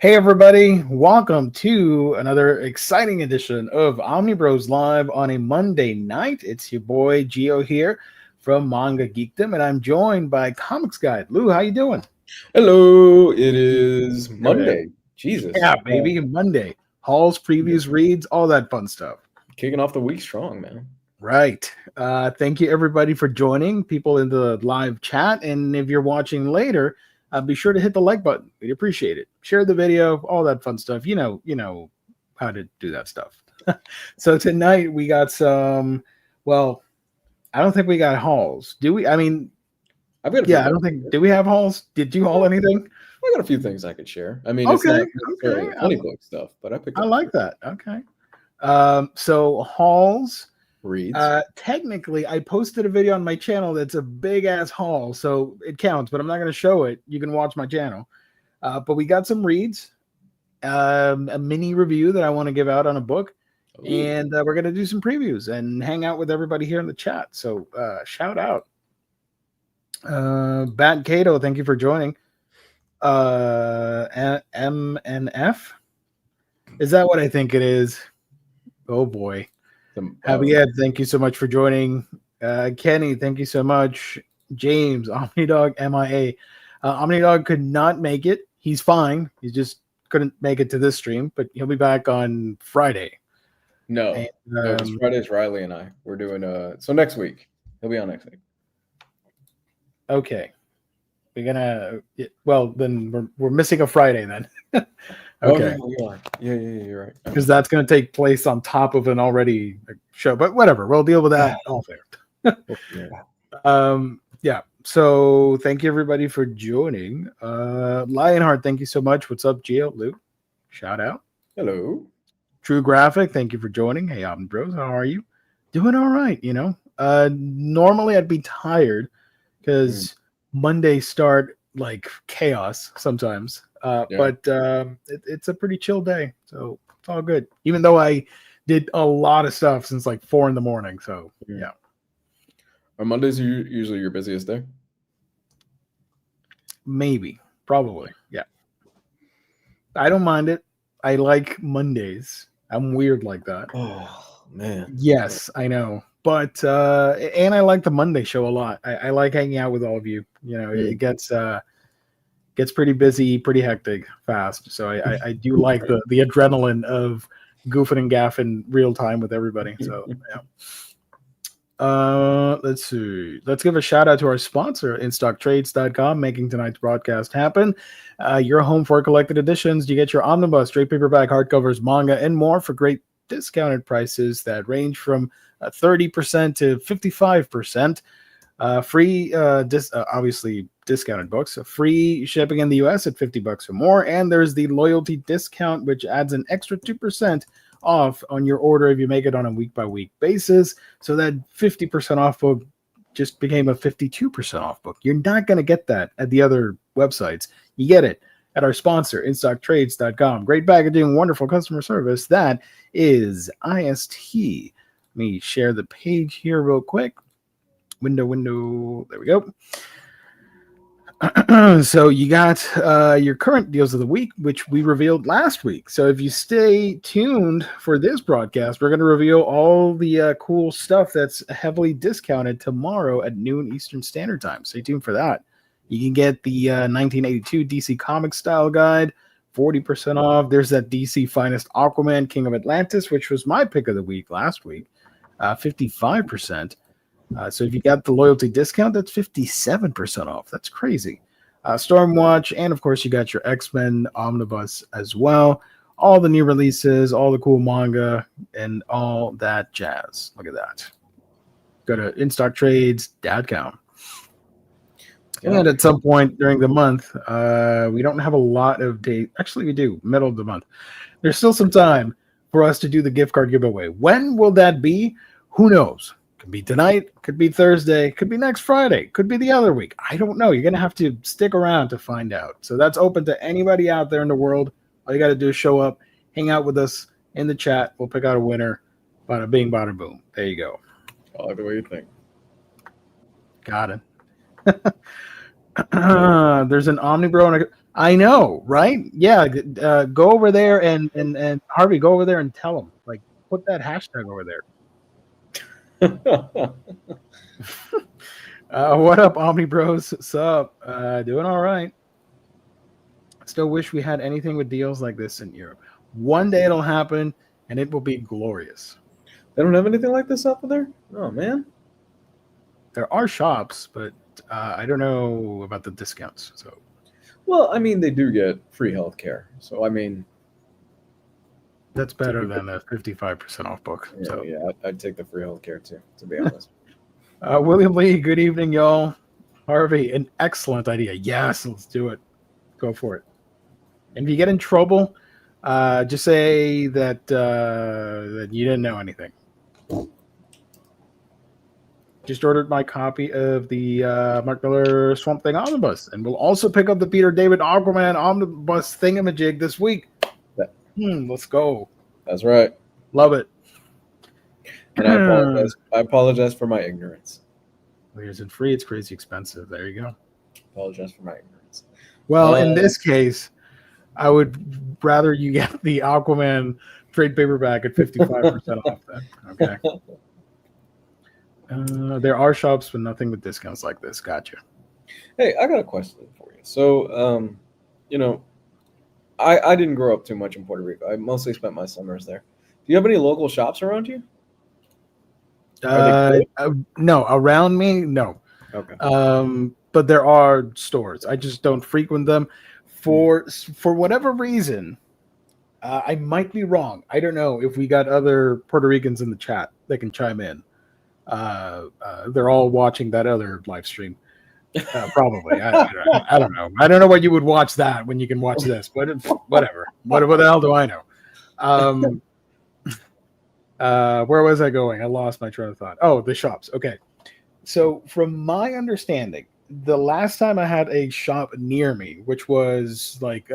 Hey everybody, welcome to another exciting edition of Omnibros Live on a Monday night. It's your boy Gio here from Manga Geekdom, and I'm joined by Comics Guide. Lou, how you doing? Hello, it is Good. Monday. Jesus. Yeah, baby, Monday. Hauls, previews, reads, all that fun stuff. Kicking off the week strong, man. Right. Thank you everybody for joining, people in the live chat, and if you're watching later, be sure to hit the like button. We'd appreciate it. Share the video, all that fun stuff. You know how to do that stuff. So tonight we got some. Well, I don't think we got hauls. Do we? I mean, I've got a yeah, few I don't think. Do we have hauls? Did you haul anything? I got a few things I could share. I mean, it's Okay, not necessarily okay. funny book stuff, but I picked I up like that. Okay. So hauls. reads. Technically, I posted a video on my channel that's a big ass haul, so it counts. But I'm not going to show it. You can watch my channel. But we got some reads, a mini review that I want to give out on a book, Ooh. and we're going to do some previews and hang out with everybody here in the chat. So shout out. Bat Cato, thank you for joining. MNF, is that what I think it is? Oh boy. Javier, thank you so much for joining. Kenny, thank you so much. James, Omnidog MIA. Omnidog could not make it. He's fine. He just couldn't make it to this stream, but he'll be back on Friday. No, because Friday's Riley and I. We're doing so next week. He'll be on next week. Okay. We're gonna then we're missing a Friday then. Okay. Oh, yeah, you're right. Because that's going to take place on top of an already show, but whatever, we'll deal with that all there. Yeah. So thank you everybody for joining. Lionheart, thank you so much. What's up, Gio? Luke, shout out. Hello. True Graphic, thank you for joining. Hey, Bros, how are you? Doing all right. Normally I'd be tired because Mondays start like chaos sometimes. But it's a pretty chill day, so it's all good. Even though I did a lot of stuff since like 4 a.m, so yeah. Are Mondays usually your busiest day? Maybe, probably, yeah. I don't mind it. I like Mondays. I'm weird like that. Oh man. Yes, I know. But and I like the Monday show a lot. I like hanging out with all of you. It gets pretty busy, pretty hectic, fast. So I do like the adrenaline of goofing and gaffing real time with everybody. So yeah. Let's see. Let's give a shout out to our sponsor, InStockTrades.com, making tonight's broadcast happen. Your home for collected editions. You get your Omnibus, straight paperback, hardcovers, manga, and more for great discounted prices that range from 30% to 55%. Free, obviously discounted books, free shipping in the US at $50 or more, and there's the loyalty discount, which adds an extra 2% off on your order if you make it on a week-by-week basis. So that 50% off book just became a 52% off book. You're not going to get that at the other websites. You get it at our sponsor, InStockTrades.com. Great packaging, wonderful customer service. That is IST. Let me share the page here real quick. Window. There we go. So you got your current deals of the week, which we revealed last week. So if you stay tuned for this broadcast, we're going to reveal all the cool stuff that's heavily discounted tomorrow at noon Eastern Standard Time. Stay tuned for that. You can get the 1982 DC Comics style guide, 40% off. There's that DC Finest Aquaman, King of Atlantis, which was my pick of the week last week, 55%. So if you got the loyalty discount, that's 57% off. That's crazy. Stormwatch, and of course you got your X-Men Omnibus as well. All the new releases, all the cool manga, and all that jazz. Look at that. Go to InStockTrades.com. And at some point during the month, we don't have a lot of days. Actually, we do, middle of the month. There's still some time for us to do the gift card giveaway. When will that be? Who knows? Could be tonight, could be Thursday, could be next Friday, could be the other week. I don't know. You're going to have to stick around to find out. So that's open to anybody out there in the world. All you got to do is show up, hang out with us in the chat. We'll pick out a winner. Bada bing, bada boom. There you go. I like the way you think. Got it. There's an Omnibro and I know, right? Yeah, go over there and Harvey, go over there and tell them, like, put that hashtag over there. What up, Omnibros? Sup? Doing all right. Still wish we had anything with deals like this in Europe. One day it'll happen, and it will be glorious. They don't have anything like this up there? Oh, man. There are shops, but I don't know about the discounts. So, well, I mean, they do get free healthcare. So, I mean, that's better than a 55% off book. Yeah, so, yeah, I'd take the free healthcare too, to be honest. William Lee, good evening, y'all. Harvey, an excellent idea. Yes, let's do it. Go for it. And if you get in trouble, just say that you didn't know anything. Just ordered my copy of the Mark Millar Swamp Thing Omnibus, and we'll also pick up the Peter David Aquaman Omnibus thingamajig this week. Let's go. That's right. Love it. And I apologize for my ignorance. Well, isn't free. It's crazy expensive. There you go. Apologize for my ignorance. Well, in this case, I would rather you get the Aquaman trade paperback at 55% off that. Okay. There are shops with nothing with discounts like this. Gotcha. Hey, I got a question for you. So, I didn't grow up too much in Puerto Rico. I mostly spent my summers there. Do you have any local shops around you? No, around me, no. Okay. But there are stores. I just don't frequent them for whatever reason. I might be wrong. I don't know if we got other Puerto Ricans in the chat that can chime in. They're all watching that other live stream. Probably. I don't know. I don't know why you would watch that when you can watch this, but whatever. What the hell do I know? Where was I going? I lost my train of thought. Oh, the shops. Okay. So from my understanding, the last time I had a shop near me, which was like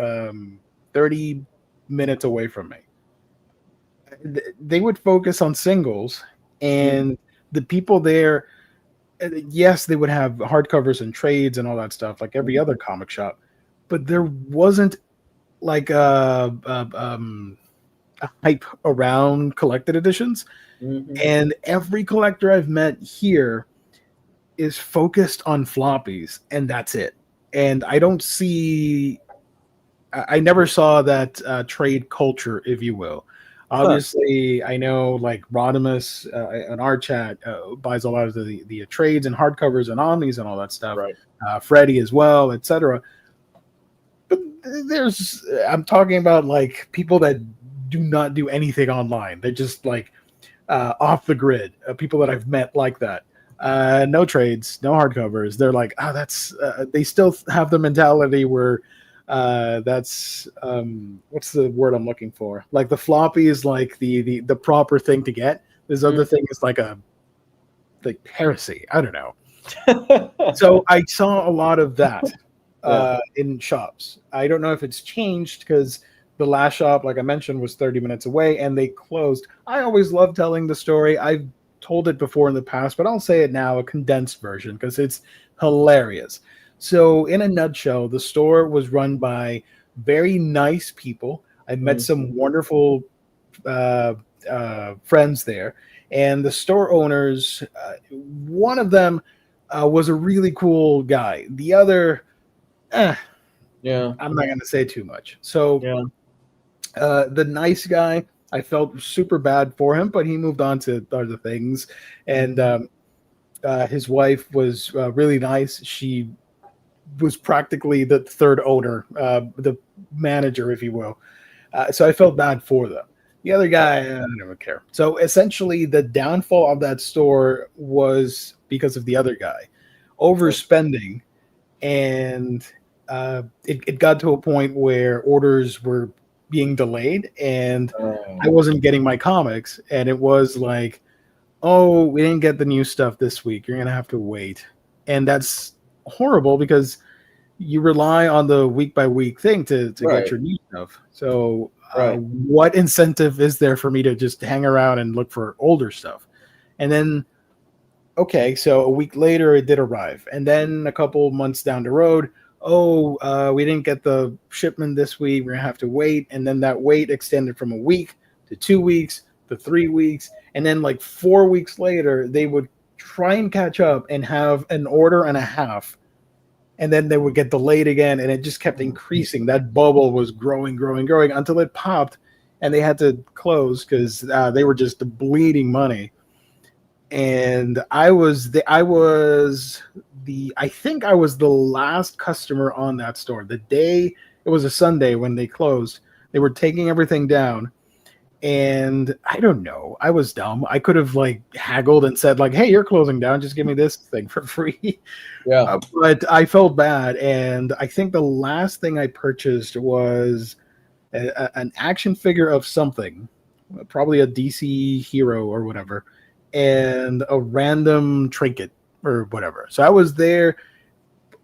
30 minutes away from me, they would focus on singles, and the people there, yes, they would have hardcovers and trades and all that stuff like every other comic shop, but there wasn't like a hype around collected editions. And every collector I've met here is focused on floppies, and that's it. And I never saw that trade culture, if you will. Obviously, I know like Rodimus in our chat buys a lot of the trades and hardcovers and omnis and all that stuff. Right. Freddie as well, etc. But I'm talking about like people that do not do anything online. They're just like off the grid. People that I've met like that. No trades, no hardcovers. They're like, they still have the mentality where that's what's the word I'm looking for? Like the floppy is like the proper thing to get. This other thing is like heresy. I don't know. So I saw a lot of that in shops. I don't know if it's changed because the last shop, like I mentioned, was 30 minutes away and they closed. I always love telling the story. I've told it before in the past, but I'll say it now, a condensed version, because it's hilarious. So in a nutshell, the store was run by very nice people. I met some wonderful friends there. And the store owners, one of them was a really cool guy. The other, I'm not going to say too much. So the nice guy, I felt super bad for him, but he moved on to other things. And his wife was really nice. She was practically the third owner, the manager, if you will. So I felt bad for them. The other guy, I don't care. So essentially, the downfall of that store was because of the other guy overspending, and it got to a point where orders were being delayed, and I wasn't getting my comics, and it was like, oh, we didn't get the new stuff this week. You're gonna have to wait, and that's horrible because you rely on the week by week thing to get your new stuff. So what incentive is there for me to just hang around and look for older stuff? And then, okay, so a week later it did arrive. And then a couple months down the road, we didn't get the shipment this week. We're gonna have to wait, and then that wait extended from a week to 2 weeks to 3 weeks, and then like 4 weeks later, they would try and catch up and have an order and a half, and then they would get delayed again, and it just kept increasing. That bubble was growing until it popped, and they had to close because they were just bleeding money. And I think I was the last customer on that store. The day, it was a Sunday when they closed. They were taking everything down. And I don't know. I was dumb. I could have like haggled and said like, "Hey, you're closing down. Just give me this thing for free." Yeah. But I felt bad, and I think the last thing I purchased was an action figure of something, probably a DC hero or whatever, and a random trinket or whatever. So I was there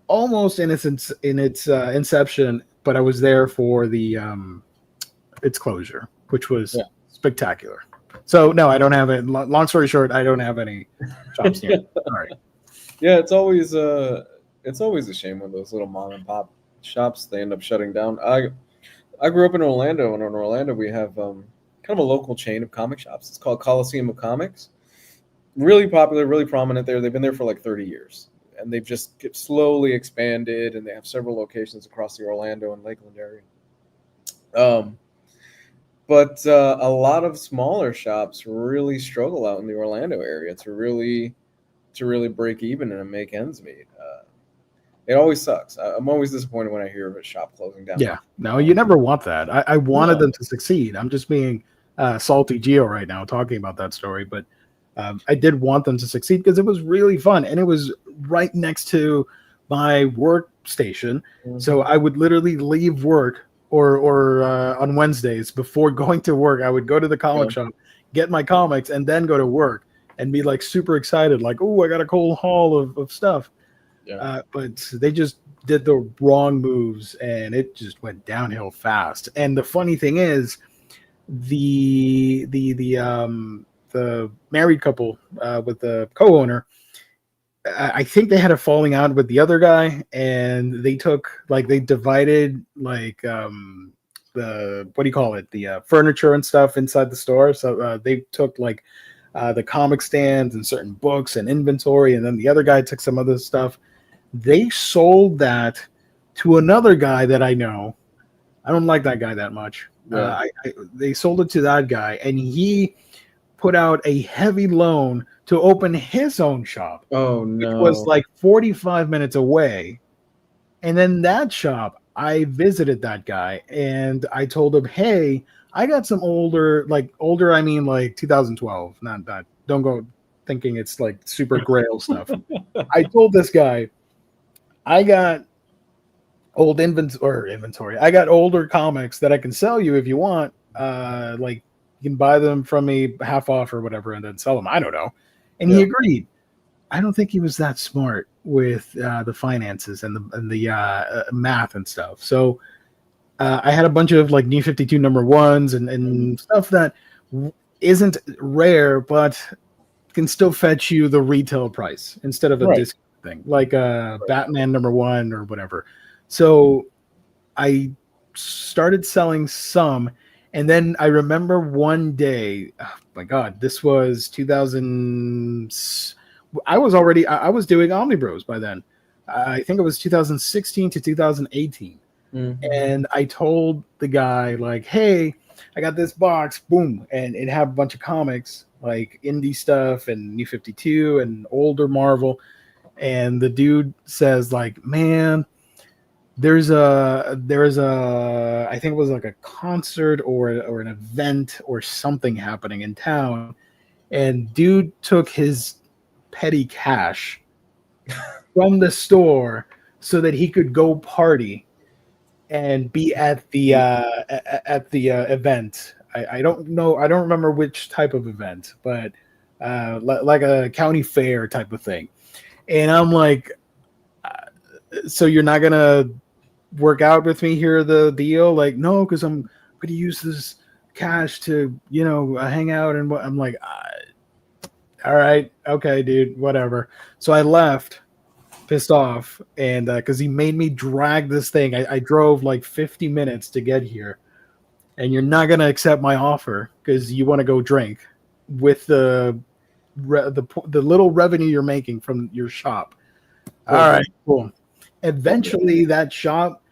almost in its inception, but I was there for the its closure, which was spectacular. So no, I don't have it. Long story short, I don't have any shops near. All right. Yeah, it's always a shame when those little mom and pop shops, they end up shutting down. I grew up in Orlando, and in Orlando we have kind of a local chain of comic shops. It's called Coliseum of Comics. Really popular, really prominent there. They've been there for like 30 years, and they've just slowly expanded, and they have several locations across the Orlando and Lakeland area. But a lot of smaller shops really struggle out in the Orlando area to really break even and make ends meet. It always sucks. I'm always disappointed when I hear of a shop closing down. Yeah, no, you never want that. I wanted them to succeed. I'm just being salty Geo right now talking about that story, but I did want them to succeed because it was really fun, and it was right next to my workstation. Mm-hmm. So I would literally leave work or on Wednesdays before going to work. I would go to the comic shop, get my comics, and then go to work and be like super excited, like, "Oh, I got a cool haul of stuff." Yeah. But they just did the wrong moves, and it just went downhill fast. And the funny thing is, the married couple with the co-owner, I think they had a falling out with the other guy, and they divided like the, what do you call it, the furniture and stuff inside the store. So they took like the comic stands and certain books and inventory, and then the other guy took some other stuff. They sold that to another guy that I know. I don't like that guy that much. Yeah. They sold it to that guy, and he put out a heavy loan to open his own shop. Oh, no. Which was like 45 minutes away. And then that shop, I visited that guy, and I told him, "Hey, I got some older, I mean like 2012. Not that. Don't go thinking it's like super grail stuff." I told this guy, "I got old inventory. I got older comics that I can sell you if you want. Like you can buy them from me half off or whatever, and then sell them." I don't know. And he agreed. I don't think he was that smart with the finances and the math and stuff. So I had a bunch of like New 52 number ones and stuff that isn't rare, but can still fetch you the retail price instead of a discount thing, like Batman number 1 or whatever. So I started selling some, and then I remember one day, oh my God, this was 2000. I was doing Omnibros by then. I think it was 2016 to 2018. Mm-hmm. And I told the guy, like, "Hey, I got this box, boom," and it had a bunch of comics, like indie stuff and New 52 and older Marvel. And the dude says, like, "Man, there's a I think it was like a concert or an event or something happening in town, and dude took his petty cash from the store so that he could go party and be at the event. I don't know. I don't remember which type of event, but like a county fair type of thing." And I'm like, "So you're not gonna work out with me here, the deal?" Like, "No, because I'm gonna use this cash to, hang out." And what I'm like, "All right, okay, dude, whatever." So I left, pissed off, and because he made me drag this thing. I drove like 50 minutes to get here, and you're not gonna accept my offer because you want to go drink with the little revenue you're making from your shop. All right, cool. Eventually, that shop,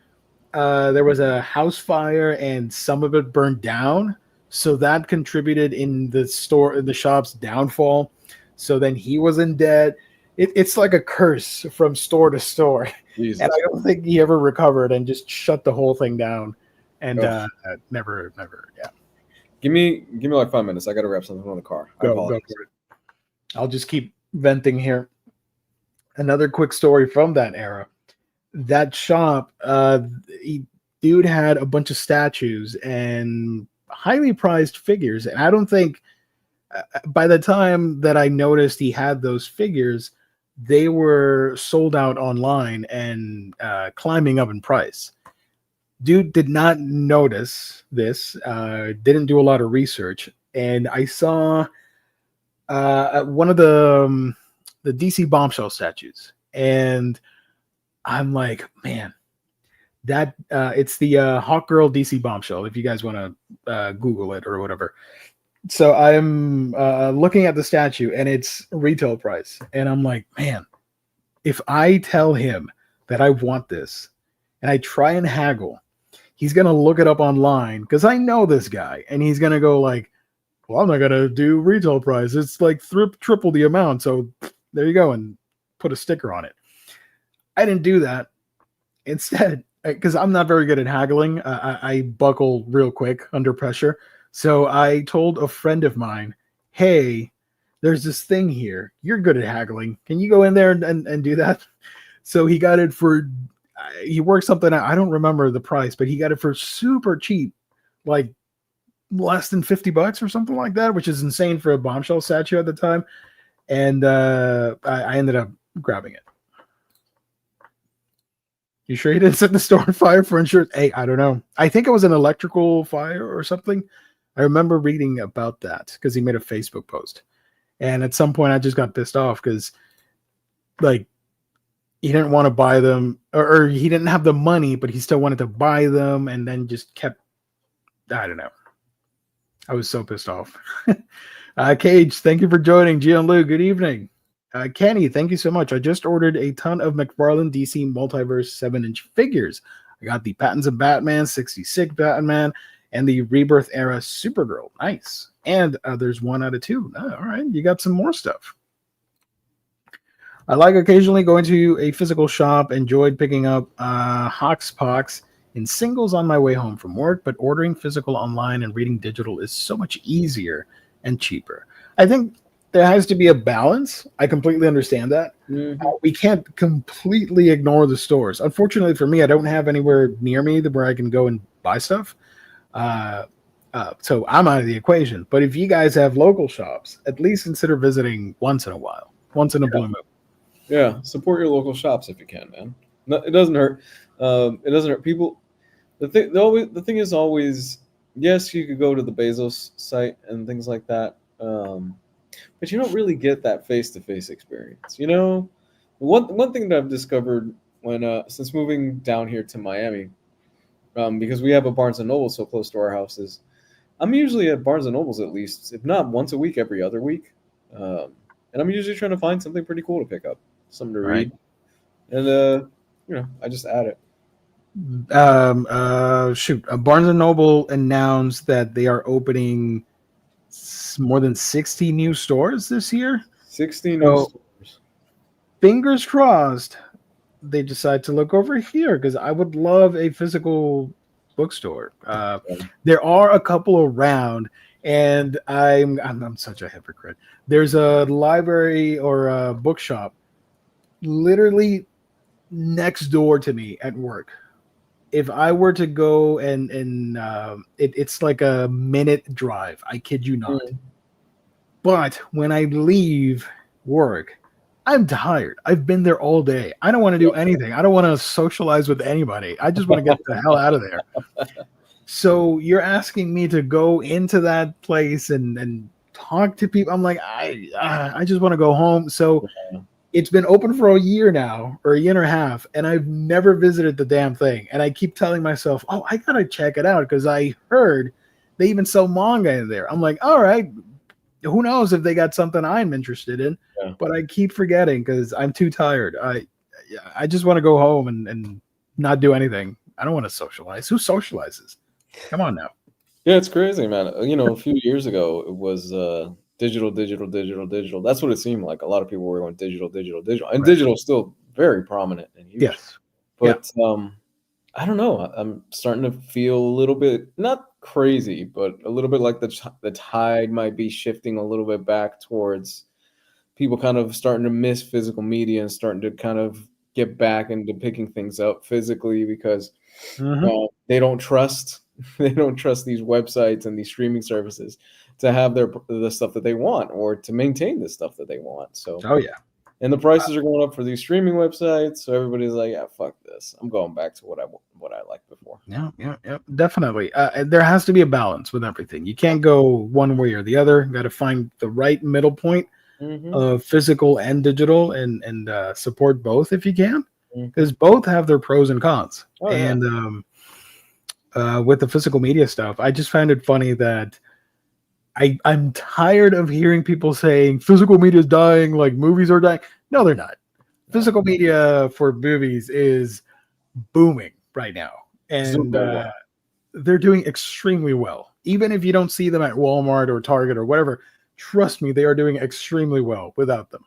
there was a house fire, and some of it burned down. So that contributed in the shop's downfall. So then he was in debt. It's like a curse from store to store. Jesus. And I don't think he ever recovered and just shut the whole thing down. And never, yeah. Give me like 5 minutes. I got to wrap something on the car. Go for it. I'll just keep venting here. Another quick story from that era. That shop, dude had a bunch of statues and highly prized figures. And I don't think by the time that I noticed he had those figures, they were sold out online and climbing up in price. Dude did not notice this, didn't do a lot of research. And I saw one of the DC Bombshell statues. And I'm like, man, that it's the Hawk Girl DC Bombshell, if you guys want to Google it or whatever. So I'm looking at the statue and it's retail price. And I'm like, man, if I tell him that I want this and I try and haggle, he's going to look it up online because I know this guy. And he's going to go like, well, I'm not going to do retail price. It's like triple the amount. So there you go. And put a sticker on it. I didn't do that. Instead, because I'm not very good at haggling, I buckle real quick under pressure. So I told a friend of mine, hey, there's this thing here. You're good at haggling. Can you go in there and do that? So he got it for, he worked something out. I don't remember the price, but he got it for super cheap, like less than $50 or something like that, which is insane for a Bombshell statue at the time. And I ended up grabbing it. You sure he didn't set the store on fire for insurance? Hey, I don't know. I think it was an electrical fire or something. I remember reading about that because he made a Facebook post. And at some point I just got pissed off because like he didn't want to buy them or he didn't have the money, but he still wanted to buy them and then just kept, I don't know. I was so pissed off. Cage, thank you for joining. Gian Lu, good evening. Kenny, thank you so much. I just ordered a ton of McFarlane DC Multiverse 7-inch figures. I got the Pattinson Batman, 66 Batman, and the Rebirth era Supergirl. Nice. And there's 1 out of 2. Oh, all right, you got some more stuff. I like occasionally going to a physical shop. Enjoyed picking up Hoxpox in singles on my way home from work, but ordering physical online and reading digital is so much easier and cheaper. I think there has to be a balance. I completely understand that. Mm-hmm. We can't completely ignore the stores. Unfortunately for me, I don't have anywhere near me where I can go and buy stuff. So I'm out of the equation. But if you guys have local shops, at least consider visiting once in a while, once in a blue moon. Yeah, support your local shops if you can, man. No, it doesn't hurt. It doesn't hurt people. The thing is always, yes, you could go to the Bezos site and things like that. But you don't really get that face-to-face experience. You know, one thing that I've discovered when since moving down here to Miami, because we have a Barnes & Noble so close to our house, is I'm usually at Barnes & Noble's at least, if not once a week, every other week. And I'm usually trying to find something pretty cool to pick up, something to read. And, I just add it. Barnes & Noble announced that they are opening more than 60 new stores this year. 60 new stores. Fingers crossed they decide to look over here because I would love a physical bookstore. There are a couple around, and I'm such a hypocrite. There's a library or a bookshop literally next door to me at work. If I were to go and it's like a minute drive, I kid you not. But when I leave work, I'm tired. I've been there all day. I don't want to do anything. I don't want to socialize with anybody. I just want to get the hell out of there. So you're asking me to go into that place and talk to people. I'm like, I just want to go home. So It's been open for a year now, or a year and a half, and I've never visited the damn thing. And I keep telling myself, "Oh, I gotta check it out," because I heard they even sell manga in there. I'm like, all right, who knows if they got something I'm interested in? Yeah. But I keep forgetting because I'm too tired. I just want to go home and not do anything. I don't want to socialize. Who socializes? Come on now. Yeah, it's crazy, man. You know, a few years ago, it was digital, digital, digital, digital. That's what it seemed like. A lot of people were going digital, digital, digital, and Right. digital is still very prominent and huge. Yes. But I don't know. I'm starting to feel a little bit not crazy, but a little bit like the tide might be shifting a little bit back towards people kind of starting to miss physical media and starting to kind of get back into picking things up physically because they don't trust these websites and these streaming services to have the stuff that they want or to maintain the stuff that they want. So Oh yeah. and the prices are going up for these streaming websites, so everybody's like, "Yeah, fuck this. I'm going back to what I liked before." Yeah, definitely. There has to be a balance with everything. You can't go one way or the other. You got to find the right middle point of physical and digital, and support both if you can, because both have their pros and cons. Oh, yeah. And with the physical media stuff, I just found it funny that I'm tired of hearing people saying physical media is dying, like movies are dying. No, they're not. Physical media for movies is booming right now, and they're doing extremely well. Even if you don't see them at Walmart or Target or whatever, trust me, they are doing extremely well without them.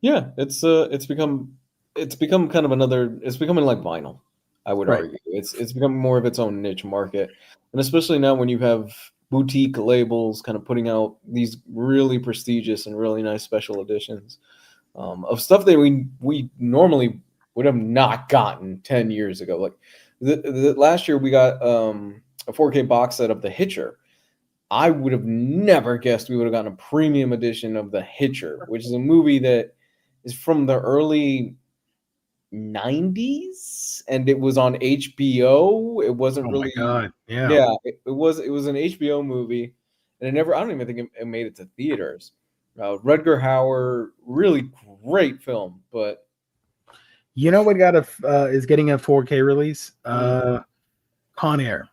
Yeah, it's become kind of another. It's becoming like vinyl. I would argue it's becoming more of its own niche market, and especially now when you have boutique labels kind of putting out these really prestigious and really nice special editions of stuff that we normally would have not gotten 10 years ago. Like last year we got a 4K box set of The Hitcher. I would have never guessed we would have gotten a premium edition of The Hitcher, which is a movie that is from the early 90s and it was on HBO. It wasn't really it was an HBO movie and I don't even think it made it to theaters. Rutger Hauer, really great film, but you know what is getting a 4K release? Con Air.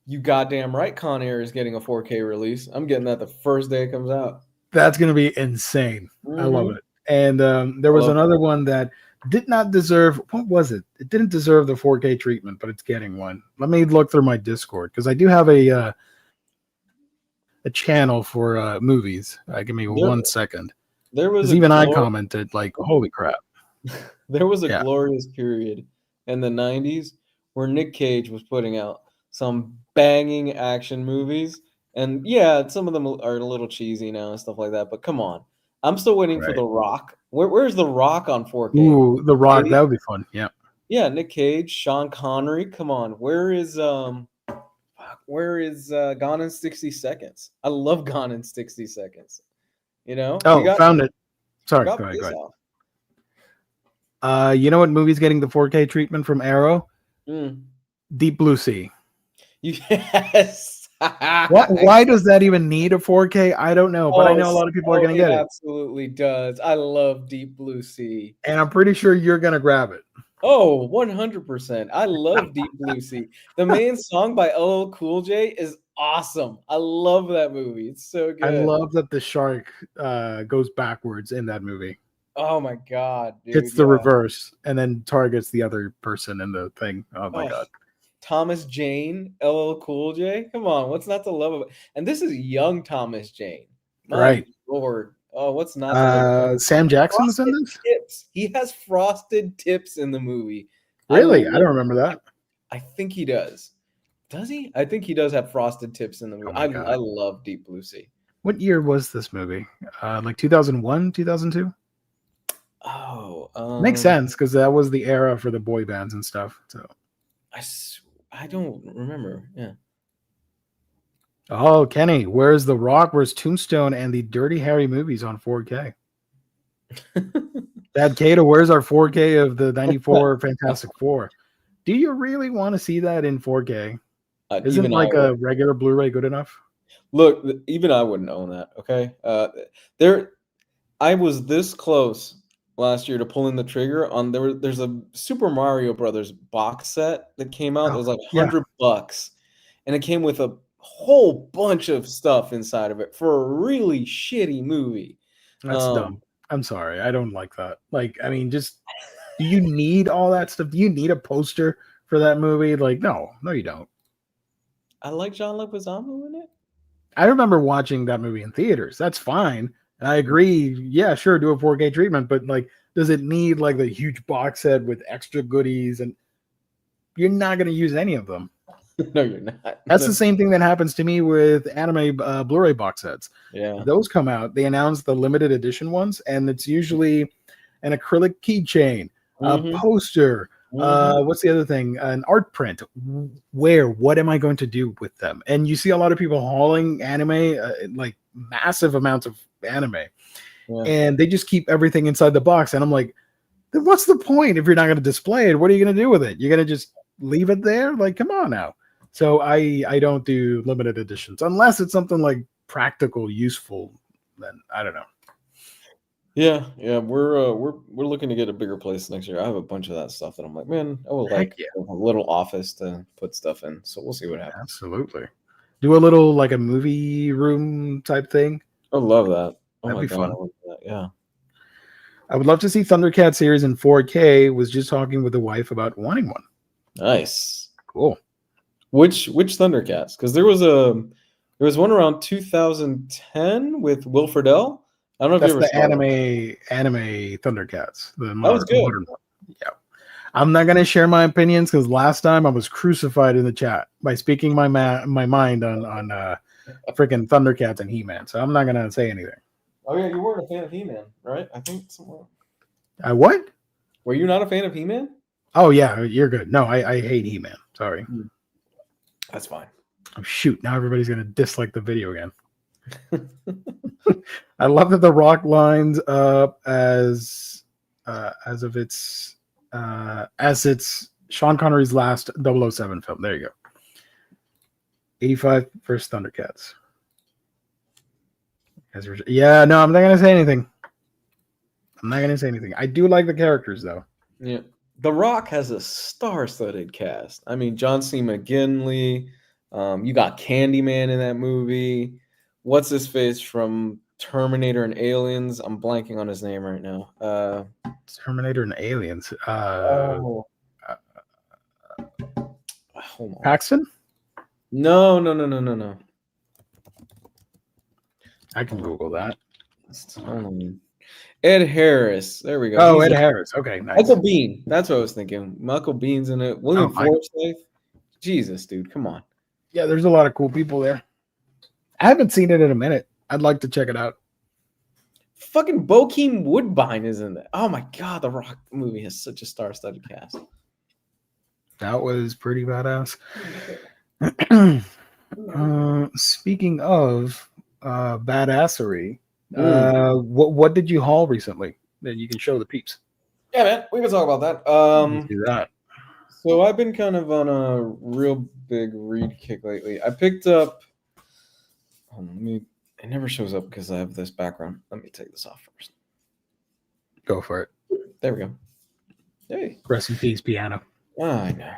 You goddamn right, Con Air is getting a 4K release. I'm getting that the first day it comes out. That's going to be insane. I love it. And there was another one that did not deserve. What was it? It didn't deserve the 4K treatment, but it's getting one. Let me look through my Discord because I do have a channel for movies. Give me 1 second. There was I commented like, "Holy crap!" There was a glorious period in the 90s where Nick Cage was putting out some banging action movies, and yeah, some of them are a little cheesy now and stuff like that. But come on, I'm still waiting for The Rock. Where's The Rock on 4K? Ooh, The Rock, that would be fun. Yeah. Yeah, Nick Cage, Sean Connery. Come on, where is Gone in 60 Seconds? I love Gone in 60 Seconds. You know? Found it. Sorry, go ahead. You know what movie's getting the 4K treatment from Arrow? Deep Blue Sea. Yes. Why does that even need a 4K? I don't know, but I know a lot of people are going to get it. It absolutely does. I love Deep Blue Sea. And I'm pretty sure you're going to grab it. Oh, 100%. I love Deep Blue Sea. The main song by LL Cool J is awesome. I love that movie. It's so good. I love that the shark goes backwards in that movie. Oh my God, dude. It's the reverse and then targets the other person in the thing. Oh my God. Thomas Jane, LL Cool J. Come on, what's not to love about? And this is young Thomas Jane. My Lord. Oh, what's not to love? Sam Jackson is in this? Tips. He has frosted tips in the movie. Really? I don't remember that. I think he does. Does he? I think he does have frosted tips in the movie. I love Deep Blue Sea. What year was this movie? Like 2001, 2002? Oh, makes sense because that was the era for the boy bands and stuff. So I don't remember. Yeah. Oh, Kenny, where's The Rock? Where's Tombstone and the Dirty Harry movies on 4K? Dad Cato, where's our 4K of the 94 Fantastic Four? Do you really want to see that in 4K? Isn't like a regular Blu-ray good enough? Look, even I wouldn't own that. Okay, I was this close last year to pull in the trigger on there's a Super Mario Brothers box set that came out. It was like yeah, $100, and it came with a whole bunch of stuff inside of it for a really shitty movie. that's dumb. I'm sorry, I don't like that. Like, I mean, just do you need all that stuff? Do you need a poster for that movie? Like, no, you don't. I like John Leguizamo in it. I remember watching that movie in theaters. That's fine. And I agree. Yeah, sure, do a 4K treatment, but like, does it need like the huge box set with extra goodies? And you're not going to use any of them. No, you're not. That's the same thing that happens to me with anime Blu-ray box sets. Yeah. Those come out, they announce the limited edition ones, and it's usually an acrylic keychain, a poster. What's the other thing? An art print. What am I going to do with them? And you see a lot of people hauling anime, like massive amounts of anime, and they just keep everything inside the box. And I'm like, then what's the point if you're not going to display it? What are you going to do with it? You're going to just leave it there? Like, come on now. So I don't do limited editions unless it's something like practical, useful. Then I don't know. Yeah, we're looking to get a bigger place next year. I have a bunch of that stuff that I'm like, man, I would like a little office to put stuff in. So we'll see what happens. Absolutely. Do a little like a movie room type thing. I love that. Oh That'd my be God, fun. I love that. Yeah. I would love to see Thundercat series in 4K. Was just talking with the wife about wanting one. Nice. Cool. Which Thundercats? Because there was one around 2010 with Will Friedle. I don't know if That's you ever the saw anime Thundercats. The that was good. modern one. Yeah. I'm not gonna share my opinions because last time I was crucified in the chat by speaking my mind on freaking Thundercats and He-Man. So I'm not gonna say anything. Oh yeah, you weren't a fan of He-Man, right? I think somewhere. What? Were you not a fan of He-Man? Oh yeah, you're good. No, I hate He-Man. Sorry. That's fine. Oh shoot! Now everybody's gonna dislike the video again. I love that The Rock lines up as it's Sean Connery's last 007 film. There you go. 85 first Thundercats. Yeah, no, I'm not gonna say anything. I do like the characters though. Yeah. The Rock has a star-studded cast. I mean, John C. McGinley. You got Candyman in that movie. What's his face from Terminator and Aliens? I'm blanking on his name right now. Terminator and Aliens. Hold on. Paxton? No. I can Google that. Ed Harris. There we go. Oh, Ed Harris. Okay, nice. Michael Biehn. That's what I was thinking. Michael Bihn's in it. William Forsythe. Jesus, dude, come on. Yeah, there's a lot of cool people there. I haven't seen it in a minute. I'd like to check it out. Fucking Bokeem Woodbine is in it. Oh my God, the Rock movie has such a star-studded cast. That was pretty badass. Speaking of badassery, what did you haul recently that you can show the peeps? Yeah, man, we can talk about that. Let's do that. So I've been kind of on a real big read kick lately. I picked up. It never shows up because I have this background. Let me take this off first. Go for it. There we go. Hey. Rest in peace, piano. I know.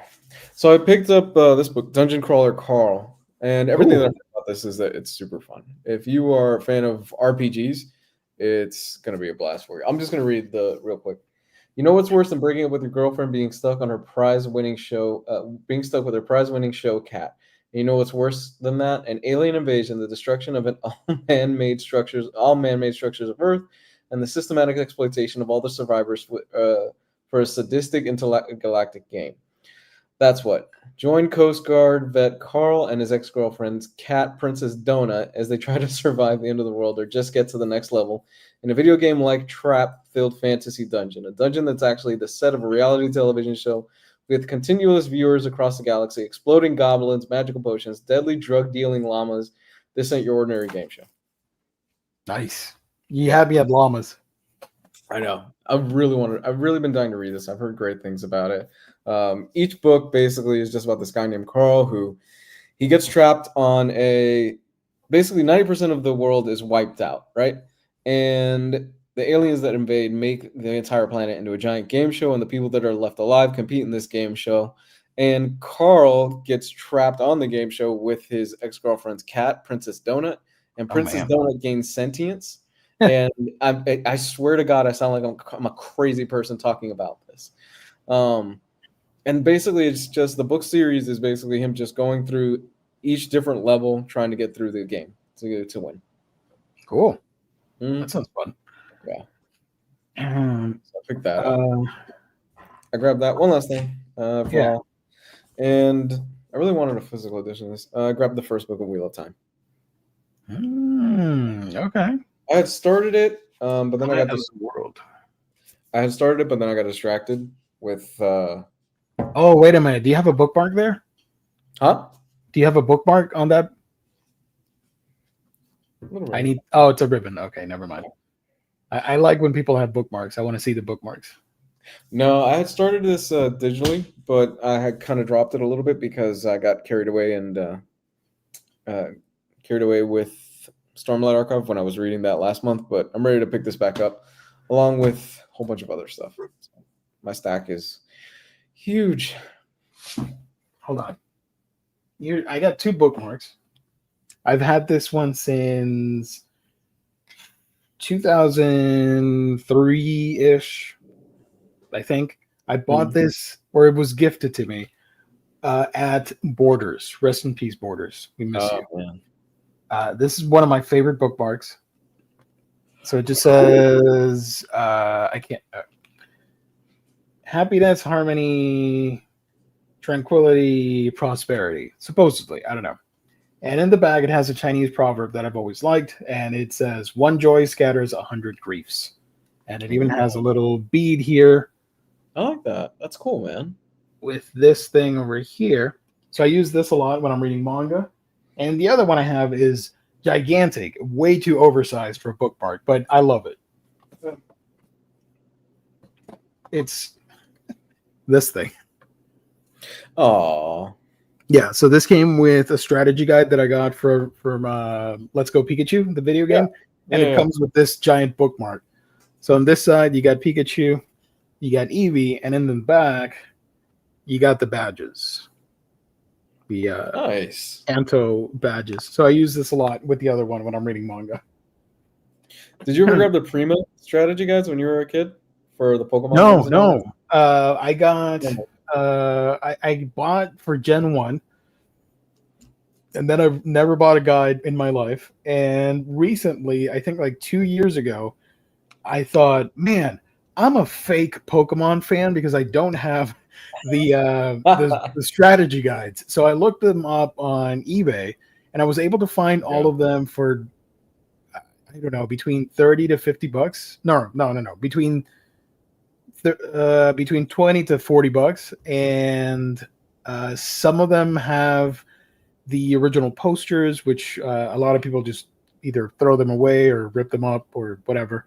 So I picked up this book, Dungeon Crawler Carl, and everything that I know about this is that it's super fun. If you are a fan of RPGs, it's gonna be a blast for you. I'm just gonna read the real quick. You know what's worse than breaking up with your girlfriend, being stuck with her prize-winning show cat. And you know what's worse than that? An alien invasion, the destruction of all man-made structures of Earth, and the systematic exploitation of all the survivors for a sadistic intergalactic game. That's what. Join Coast Guard vet Carl and his ex-girlfriend's cat, Princess Donut, as they try to survive the end of the world or just get to the next level in a video game-like trap-filled fantasy dungeon. A dungeon that's actually the set of a reality television show with continuous viewers across the galaxy, exploding goblins, magical potions, deadly drug-dealing llamas. This ain't your ordinary game show. Nice. You had me at llamas. I know. I've really been dying to read this. I've heard great things about it. Each book basically is just about this guy named Carl who he gets trapped on basically 90% of the world is wiped out, right? And the aliens that invade make the entire planet into a giant game show, and the people that are left alive compete in this game show. And Carl gets trapped on the game show with his ex-girlfriend's cat, Princess Donut, and Oh, Princess man. Donut gains sentience. And I swear to God, I sound like I'm a crazy person talking about this. And basically, it's just the book series is basically him just going through each different level, trying to get through the game to win. Cool. Mhm. That sounds fun. Yeah. Um, So I picked that up. I grabbed that one last thing for Yeah. all. And I really wanted a physical edition of this. I grabbed the first book of Wheel of Time. Okay. I had started it, but then I got this world. I had started it, but then I got distracted with Oh, wait a minute. Do you have a bookmark there? huh? Do you have a bookmark on that? I need. Oh, it's a ribbon. Okay, never mind. I like when people have bookmarks. I want to see the bookmarks. No, I had started this digitally, but I had kind of dropped it a little bit because I got carried away with Stormlight Archive when I was reading that last month. But I'm ready to pick this back up, along with a whole bunch of other stuff. My stack is huge. Hold on. I got 2 bookmarks. I've had this one since 2003-ish, I think. I bought this, or it was gifted to me, at Borders. Rest in peace, Borders. We miss you. Man. This is one of my favorite bookmarks. So it just says, I can't. Happiness, harmony, tranquility, prosperity. Supposedly. I don't know. And in the bag, it has a Chinese proverb that I've always liked. And it says, one joy scatters 100 griefs. And it even has a little bead here. I like that. That's cool, man. With this thing over here. So I use this a lot when I'm reading manga. And the other one I have is gigantic, way too oversized for a bookmark, but I love it. It's this thing. Oh. Yeah, so this came with a strategy guide that I got from Let's Go Pikachu, the video game, and it comes with this giant bookmark. So on this side, you got Pikachu, you got Eevee, and in the back, you got the badges. The Nice. Kanto badges. So I use this a lot with the other one when I'm reading manga. Did you ever grab the Prima strategy guides when you were a kid for the Pokemon? No. I got I bought for Gen 1, and then I've never bought a guide in my life. And recently, I think like 2 years ago, I thought, man, I'm a fake Pokemon fan because I don't have the strategy guides. So I looked them up on eBay, and I was able to find all of them for, I don't know, between 30 to 50 bucks. No, between 20 to 40 bucks. And some of them have the original posters, which a lot of people just either throw them away or rip them up or whatever.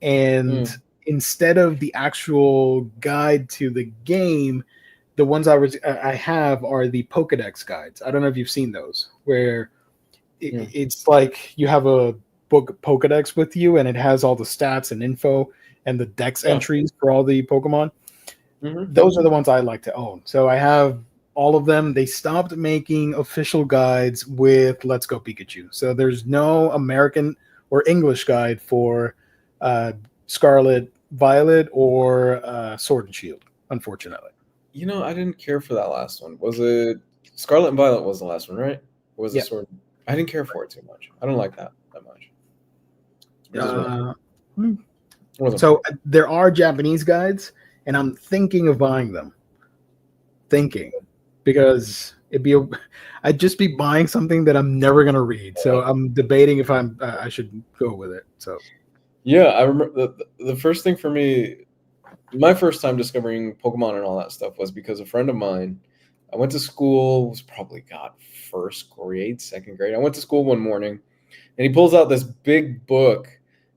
And instead of the actual guide to the game, the ones I have are the Pokédex guides. I don't know if you've seen those, where it's like you have a book Pokédex with you, and it has all the stats and info and the Dex entries for all the Pokemon. Those are the ones I like to own. So I have all of them. They stopped making official guides with Let's Go Pikachu. So there's no American or English guide for Scarlet, Violet, or Sword and Shield, unfortunately. You know, I didn't care for that last one. Was it Scarlet and Violet was the last one, right? Or was it Sword? I didn't care for it too much. I don't like that much. So there are Japanese guides, and I'm thinking of buying them. Because I'd just be buying something that I'm never gonna read. So I'm debating if I should go with it. So yeah, I remember the first thing for me, my first time discovering Pokemon and all that stuff was because a friend of mine. I went to school. It was probably first grade, second grade. I went to school one morning, and he pulls out this big book.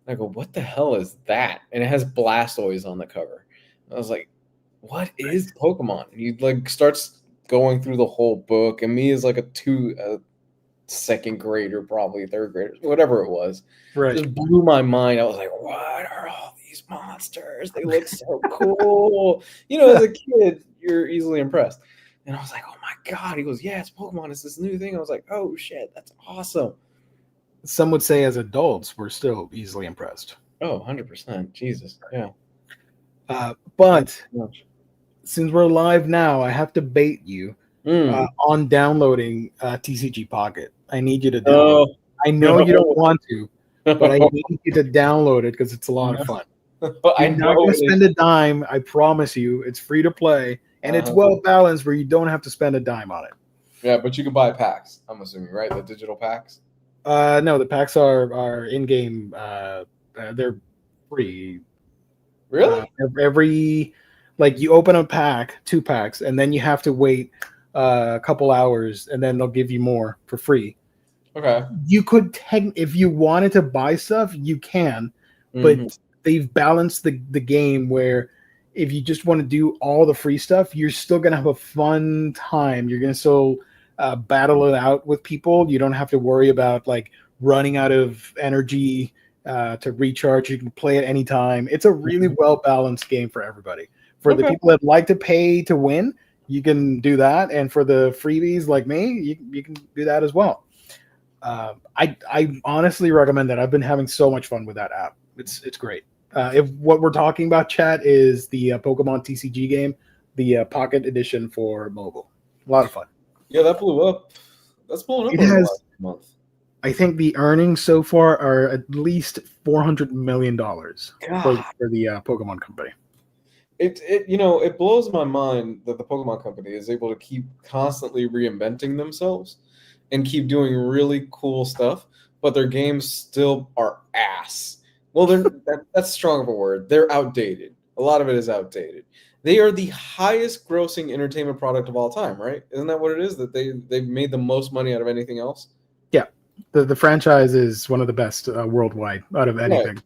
And I go, "What the hell is that?" And it has Blastoise on the cover. And I was like, "What is Pokemon?" And he like starts going through the whole book, and me as like a second grader, probably third grader, whatever it was. Right. Just blew my mind. I was like, what are all these monsters? They look so cool. As a kid, you're easily impressed. And I was like, oh my God. He goes, yeah, it's Pokemon. It's this new thing. I was like, oh shit, that's awesome. Some would say as adults, we're still easily impressed. Oh, 100%. Jesus. Yeah. But since we're live now, I have to bait you on downloading TCG Pocket. I need you to download it. I know you don't want to, but I need you to download it because it's a lot of fun. You're not going to spend a dime. I promise you. It's free to play, and it's well balanced where you don't have to spend a dime on it. Yeah, but you can buy packs, I'm assuming, right? The digital packs? No, the packs are in-game. They're free. Really? Every you open a pack, 2 packs, and then you have to wait a couple hours, and then they'll give you more for free. Okay. You could if you wanted to buy stuff, you can, but they've balanced the game where if you just want to do all the free stuff, you're still gonna have a fun time. You're gonna still battle it out with people. You don't have to worry about running out of energy to recharge. You can play at any time. It's a really well balanced game for everybody. For the people that like to pay to win, you can do that, and for the freebies like me, you can do that as well. I honestly recommend that. I've been having so much fun with that app. It's great. If what we're talking about, chat, is the Pokemon TCG game, the Pocket Edition for mobile. A lot of fun. Yeah, that blew up. That's blowing up over the last month. I think the earnings so far are at least $400 million for the Pokemon company. It blows my mind that the Pokemon company is able to keep constantly reinventing themselves and keep doing really cool stuff, but their games still are ass. Well, that's strong of a word. They're outdated. A lot of it is outdated. They are the highest grossing entertainment product of all time, right? Isn't that what it is? That they've made the most money out of anything else? Yeah. The franchise is one of the best worldwide out of anything. Right.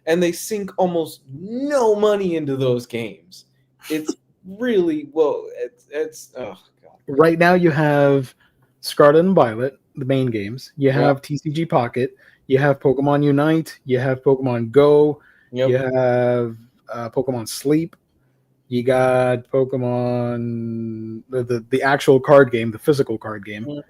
And they sink almost no money into those games. It's really, it's oh God. Right now you have Scarlet and Violet, the main games. You have TCG Pocket. You have Pokemon Unite. You have Pokemon Go. Yep. You have Pokemon Sleep. You got Pokemon, the actual card game, the physical card game.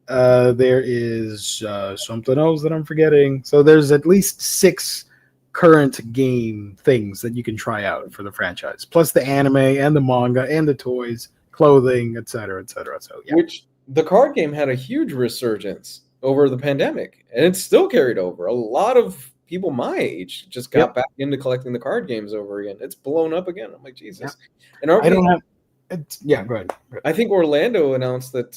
There is something else that I'm forgetting. So there's at least 6 current game things that you can try out for the franchise, plus the anime and the manga and the toys, clothing, etc., etc. So yeah. Which the card game had a huge resurgence over the pandemic, and it's still carried over. A lot of people my age just got back into collecting the card games over again. It's blown up again. I'm like, Jesus. And go ahead. I think Orlando announced that.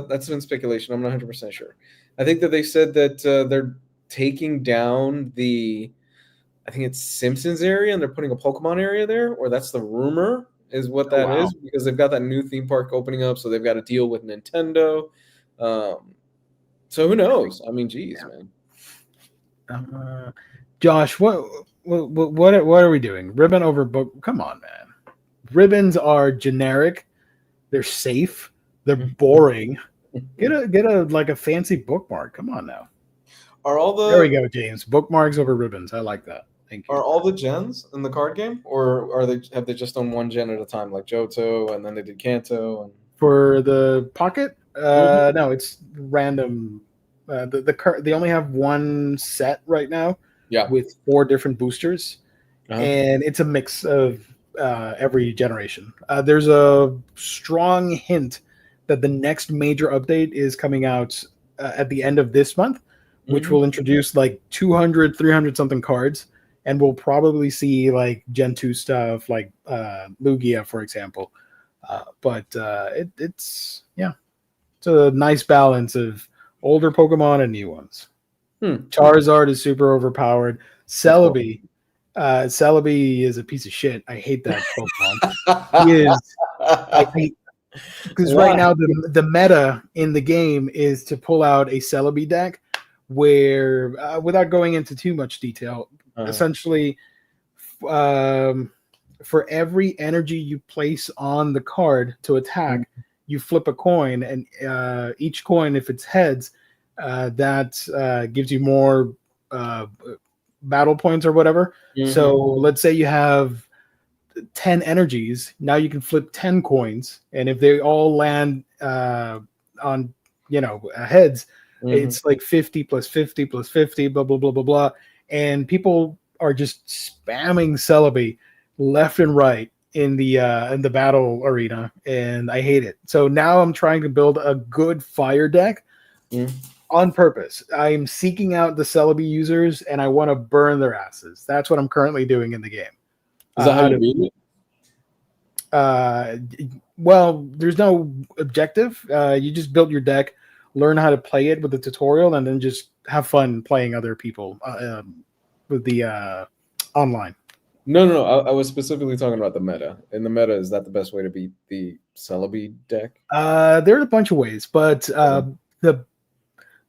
That's been speculation. I'm not 100% sure. I think that they said that they're taking down I think it's Simpsons area, and they're putting a Pokemon area there, or that's the rumor is what that is, because they've got that new theme park opening up, so they've got to deal with Nintendo. So who knows? I mean, geez, man. Josh, what are we doing? Ribbon over book? Come on, man. Ribbons are generic. They're safe. They're boring. Get a fancy bookmark. Come on now. There we go, James. Bookmarks over ribbons. I like that. Thank you. Are all the gens in the card game, or have they just done one gen at a time, like Johto, and then they did Kanto? And... For the Pocket, no, it's random. They only have one set right now. Yeah. With 4 different boosters, and it's a mix of every generation. There's a strong hint that the next major update is coming out at the end of this month, which will introduce 200, 300 something cards, and we'll probably see Gen 2 stuff like Lugia, for example. But it's a nice balance of older Pokemon and new ones. Charizard is super overpowered. Celebi is a piece of shit. I hate that Pokemon. He is. Because right now the meta in the game is to pull out a Celebi deck where, without going into too much detail, essentially, for every energy you place on the card to attack, you flip a coin, and each coin, if it's heads, that gives you more battle points or whatever. So let's say you have 10 energies. Now you can flip 10 coins, and if they all land on heads, it's like 50 plus 50 plus 50, blah blah blah blah blah. And people are just spamming Celebi left and right in the battle arena, and I hate it. So now I'm trying to build a good fire deck on purpose. I'm seeking out the Celebi users, and I want to burn their asses. That's what I'm currently doing in the game. Is that how you beat it? Well, there's no objective. You just build your deck, learn how to play it with the tutorial, and then just have fun playing other people with the online. No. I was specifically talking about the meta. In the meta, is that the best way to beat the Celebi deck? There are a bunch of ways, but the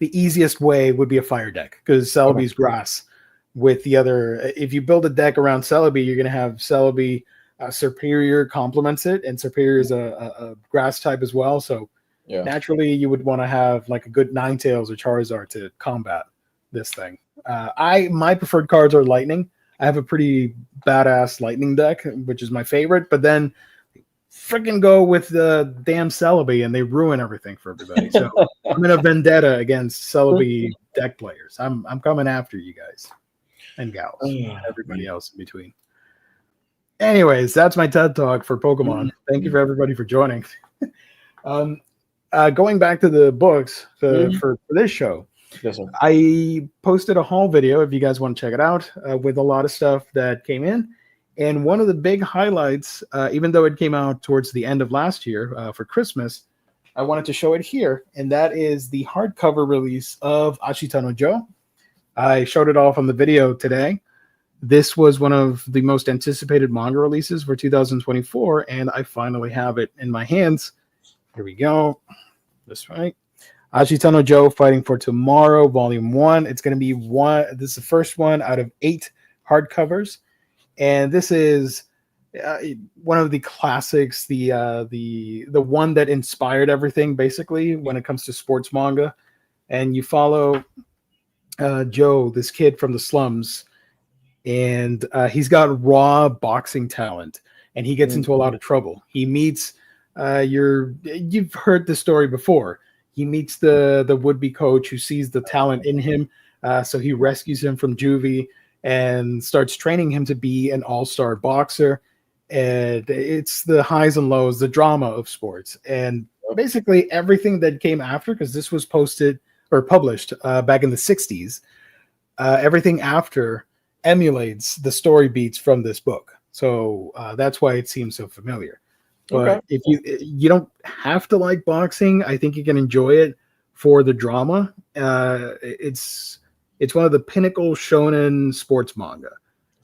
easiest way would be a fire deck, because Celebi's grass. With the other, if you build a deck around Celebi, you're going to have Celebi. Superior complements it, and Superior is a grass type as well. So naturally, you would want to have like a good Ninetales or Charizard to combat this thing. My preferred cards are Lightning. I have a pretty badass Lightning deck, which is my favorite. But then freaking go with the damn Celebi, and they ruin everything for everybody. So I'm in a vendetta against Celebi deck players. I'm coming after you guys and gals, and everybody else in between. Anyways, that's my TED Talk for Pokemon. Thank you for everybody for joining. Going back to the books for this show, I posted a haul video, if you guys want to check it out, with a lot of stuff that came in. And one of the big highlights, even though it came out towards the end of last year for Christmas, I wanted to show it here. And that is the hardcover release of Ashita no Joe. I showed it off on the video today. This was one of the most anticipated manga releases for 2024, and I finally have it in my hands. Here we go. This way. Ashita no Joe Fighting for Tomorrow, Volume 1. It's going to be this is the first one out of 8 hardcovers. And this is one of the classics, the one that inspired everything, basically, when it comes to sports manga. And you follow Joe, this kid from the slums, and he's got raw boxing talent, and he gets into a lot of trouble. He meets you've heard this story before. He meets the would-be coach who sees the talent in him, so he rescues him from juvie and starts training him to be an all-star boxer. And it's the highs and lows, the drama of sports, and basically everything that came after, because this was published back in the 60s. Everything after emulates the story beats from this book, so that's why it seems so familiar. But if you don't have to like boxing, I think you can enjoy it for the drama. It's one of the pinnacle shonen sports manga.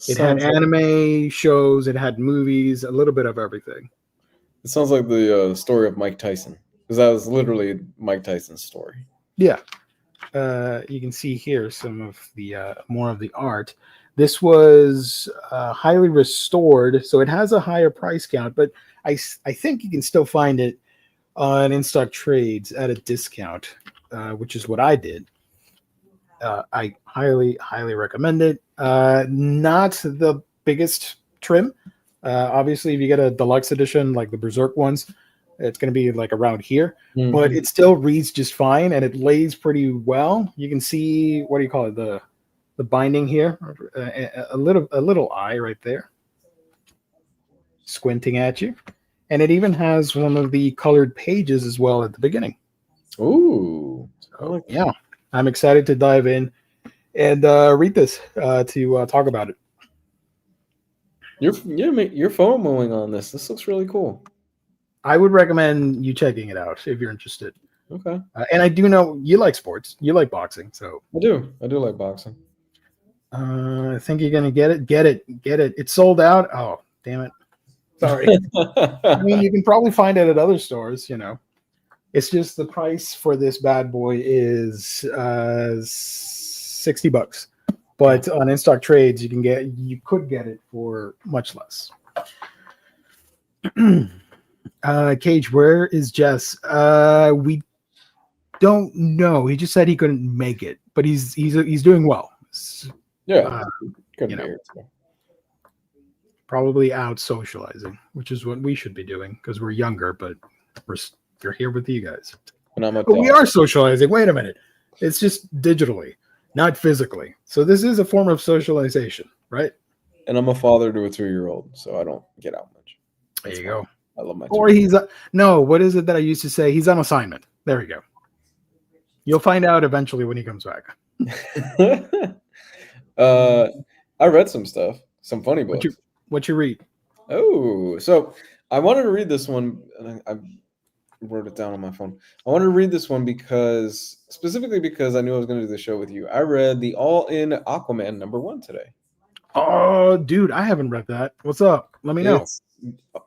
It had anime shows, it had movies, a little bit of everything. It sounds like the story of Mike Tyson, because that was literally Mike Tyson's story. Yeah. You can see here some of the more of the art. This was highly restored, so it has a higher price count, but I think you can still find it on in-stock trades at a discount, which is what I did. I highly recommend it. Not the biggest trim. Obviously, if you get a deluxe edition like the Berserk ones, it's going to be like around here, but it still reads just fine, and it lays pretty well. You can see, what do you call it, the binding here, a little eye right there, squinting at you, and it even has one of the colored pages as well at the beginning. Ooh, so, yeah, I'm excited to dive in and read this to talk about it. You're FOMOing on this. This looks really cool. I would recommend you checking it out if you're interested. Okay. And I do know you like sports. You like boxing, so I do like boxing. I think you're gonna get it. Get it. It's sold out. Oh, damn it! Sorry. I mean, you can probably find it at other stores. It's just the price for this bad boy is $60, but on in-stock trades you could get it for much less. Cage, where is Jess? We don't know. He just said he couldn't make it, but he's doing well. Yeah, you know, probably out socializing, which is what we should be doing because we're younger, but we're here with you guys. And I'm a But we are socializing. Wait a minute. It's just digitally, not physically. So this is a form of socialization, right? And I'm a father to a 2-year-old, so I don't get out much. There you go. I love my. Or he's no. What is it that I used to say? He's on assignment. There we go. You'll find out eventually when he comes back. I read some stuff, some funny books. What you read? Oh, so I wanted to read this one. I wrote it down on my phone. I wanted to read this one specifically because I knew I was going to do the show with you. I read the All-In Aquaman #1 today. Oh, dude, I haven't read that. What's up? Let me know. It's,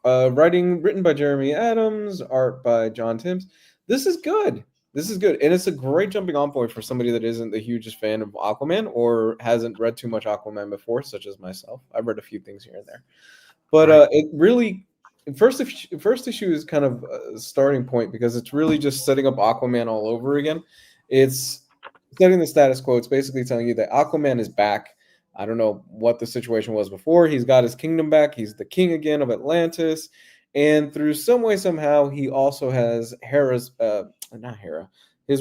written by Jeremy Adams, art by John Timms. This is good. And it's a great jumping on point for somebody that isn't the hugest fan of Aquaman or hasn't read too much Aquaman before, such as myself. I've read a few things here and there. But it really, first issue is kind of a starting point because it's really just setting up Aquaman all over again. It's setting the status quo. It's basically telling you that Aquaman is back. I don't know what the situation was before. He's got his kingdom back. He's the king again of Atlantis. And through some way, somehow, he also has his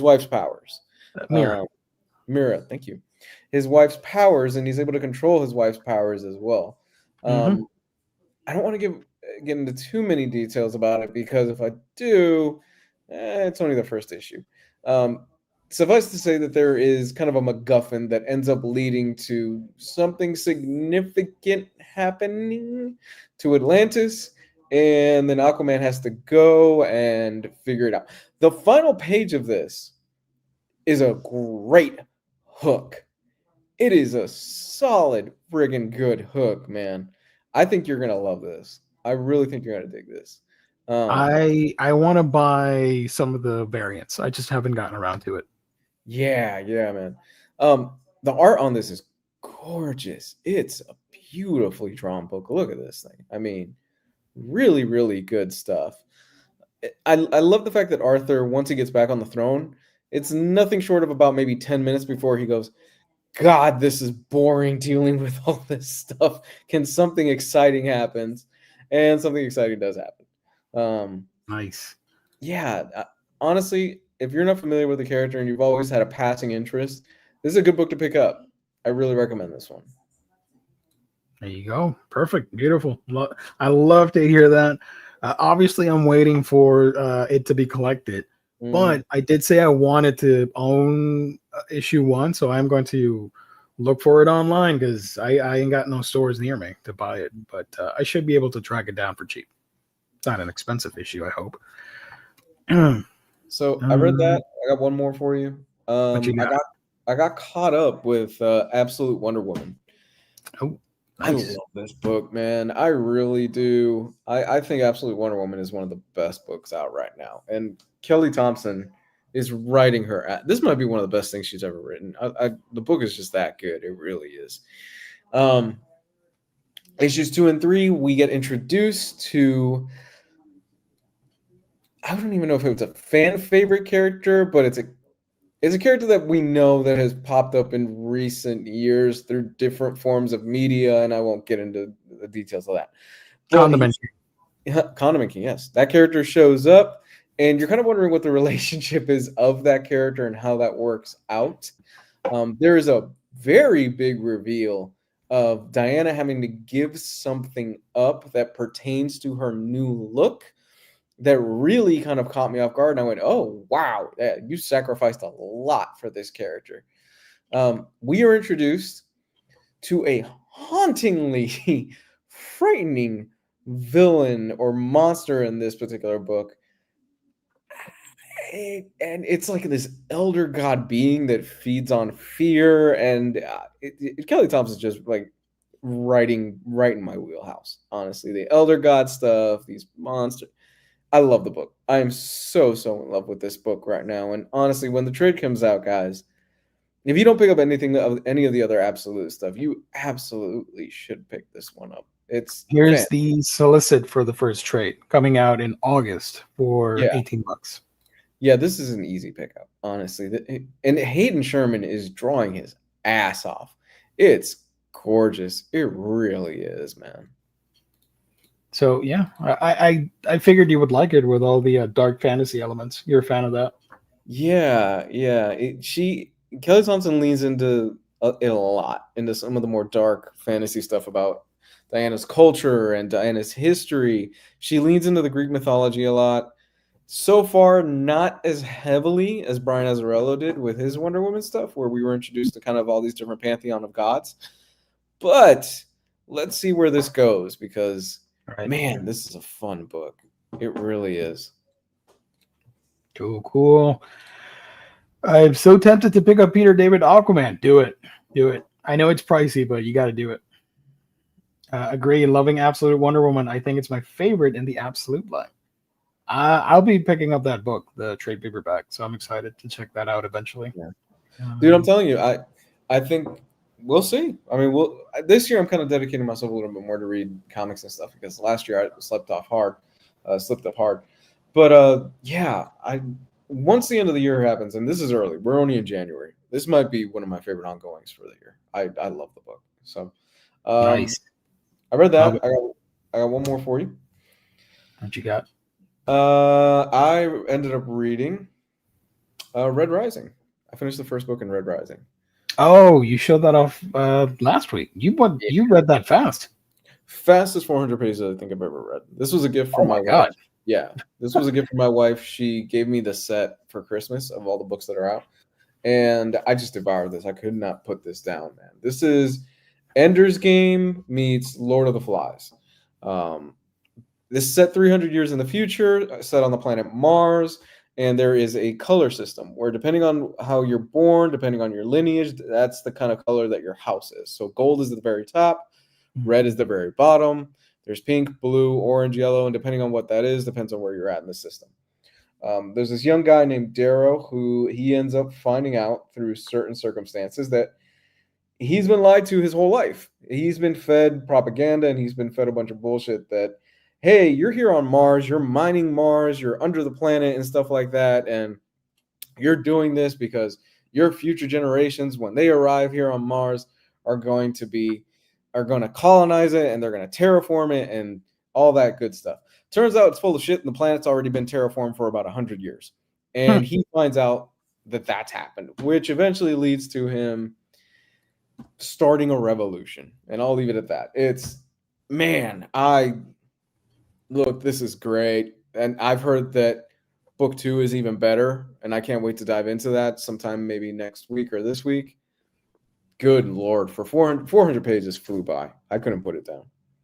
wife's powers. Mira, thank you. His wife's powers, and he's able to control his wife's powers as well. I don't want to get into too many details about it because if I do, it's only the first issue. Suffice to say that there is kind of a MacGuffin that ends up leading to something significant happening to Atlantis, and then Aquaman has to go and figure it out. The final page of this is a great hook. It is a solid friggin' good hook, man. I think you're going to love this. I really think you're going to dig this. I want to buy some of the variants. I just haven't gotten around to it. Yeah, man. The art on this is gorgeous. It's a beautifully drawn book. Look at this thing. I mean, really, really good stuff. I love the fact that Arthur, once he gets back on the throne, it's nothing short of about maybe 10 minutes before he goes, God, this is boring dealing with all this stuff. Can something exciting happen? And something exciting does happen. Nice. Yeah, honestly, if you're not familiar with the character and you've always had a passing interest, this is a good book to pick up. I really recommend this one. There you go. Perfect. Beautiful. I love to hear that. Obviously, I'm waiting for it to be collected. But I did say I wanted to own issue 1, so I'm going to look for it online because I ain't got no stores near me to buy it. But I should be able to track it down for cheap. It's not an expensive issue, I hope. So I read that. I got one more for you. I got caught up with Absolute Wonder Woman. Oh, nice. I love this book, man. I really do. I think Absolute Wonder Woman is one of the best books out right now. And Kelly Thompson is writing her. This might be one of the best things she's ever written. The book is just that good. It really is. Issues 2 and 3, we get introduced to, I don't even know if it was a fan favorite character, but it's a character that we know that has popped up in recent years through different forms of media, and I won't get into the details of that. Condiment King, yes. That character shows up, and you're kind of wondering what the relationship is of that character and how that works out. There is a very big reveal of Diana having to give something up that pertains to her new look that really kind of caught me off guard. And I went, oh, wow, you sacrificed a lot for this character. We are introduced to a hauntingly frightening villain or monster in this particular book. And it's like this elder god being that feeds on fear. And Kelly Thompson's just like writing right in my wheelhouse, honestly. The elder god stuff, these monsters. I love the book. I am so in love with this book right now. And honestly, when the trade comes out, guys, if you don't pick up any of the other Absolute stuff, you absolutely should pick this one up. Here's the solicit for the first trade coming out in August for $18. Yeah, this is an easy pickup. honestly. And Hayden Sherman is drawing his ass off. It's gorgeous. It really is, man. So yeah, I figured you would like it with all the dark fantasy elements. You're a fan of that? Yeah, yeah. Kelly Thompson leans into it a lot, into some of the more dark fantasy stuff about Diana's culture and Diana's history. She leans into the Greek mythology a lot. So far, not as heavily as Brian Azzarello did with his Wonder Woman stuff, where we were introduced to kind of all these different pantheon of gods. But let's see where this goes, because Right. man, this is a fun book. It really is. Cool. I'm so tempted to pick up Peter David Aquaman. Do it. I know it's pricey, but you got to do it. Agree. Loving Absolute Wonder Woman. I think it's my favorite in the Absolute line. I'll be picking up that book, the trade paperback. So I'm excited to check that out eventually. Yeah. Dude, I'm telling you, I think we'll see. I mean, this year I'm kind of dedicating myself a little bit more to read comics and stuff, because last year I slipped up hard. But yeah, once the end of the year happens, and this is early, we're only in January. This might be one of my favorite ongoings for the year. I love the book. So nice. I read that. I got one more for you. What you got? I ended up reading Red Rising. I finished the first book in Red Rising. Oh, you showed that off last week. You read that fast. Fastest 400 pages I think I've ever read. This was a gift from my God. wife. Yeah, this was a gift from my wife. She gave me the set for Christmas of all the books that are out, and I just devoured this. I could not put this down, man. This is Ender's Game meets Lord of the Flies. This is set 300 years in the future, set on the planet Mars, and there is a color system where, depending on how you're born, depending on your lineage, that's the kind of color that your house is. So gold is at the very top, red is the very bottom. There's pink, blue, orange, yellow, and depending on what that is, depends on where you're at in the system. There's this young guy named Darrow who he ends up finding out through certain circumstances that he's been lied to his whole life. He's been fed propaganda, and he's been fed a bunch of bullshit that, hey, you're here on Mars, you're mining Mars, you're under the planet and stuff like that, and you're doing this because your future generations, when they arrive here on Mars, are going to colonize it, and they're going to terraform it and all that good stuff. Turns out it's full of shit, and the planet's already been terraformed for about 100 years. And he finds out that that's happened, which eventually leads to him starting a revolution. And I'll leave it at that. Look, this is great. And I've heard that book 2 is even better, and I can't wait to dive into that sometime, maybe next week or this week. Good Lord, for 400 pages flew by. I couldn't put it down.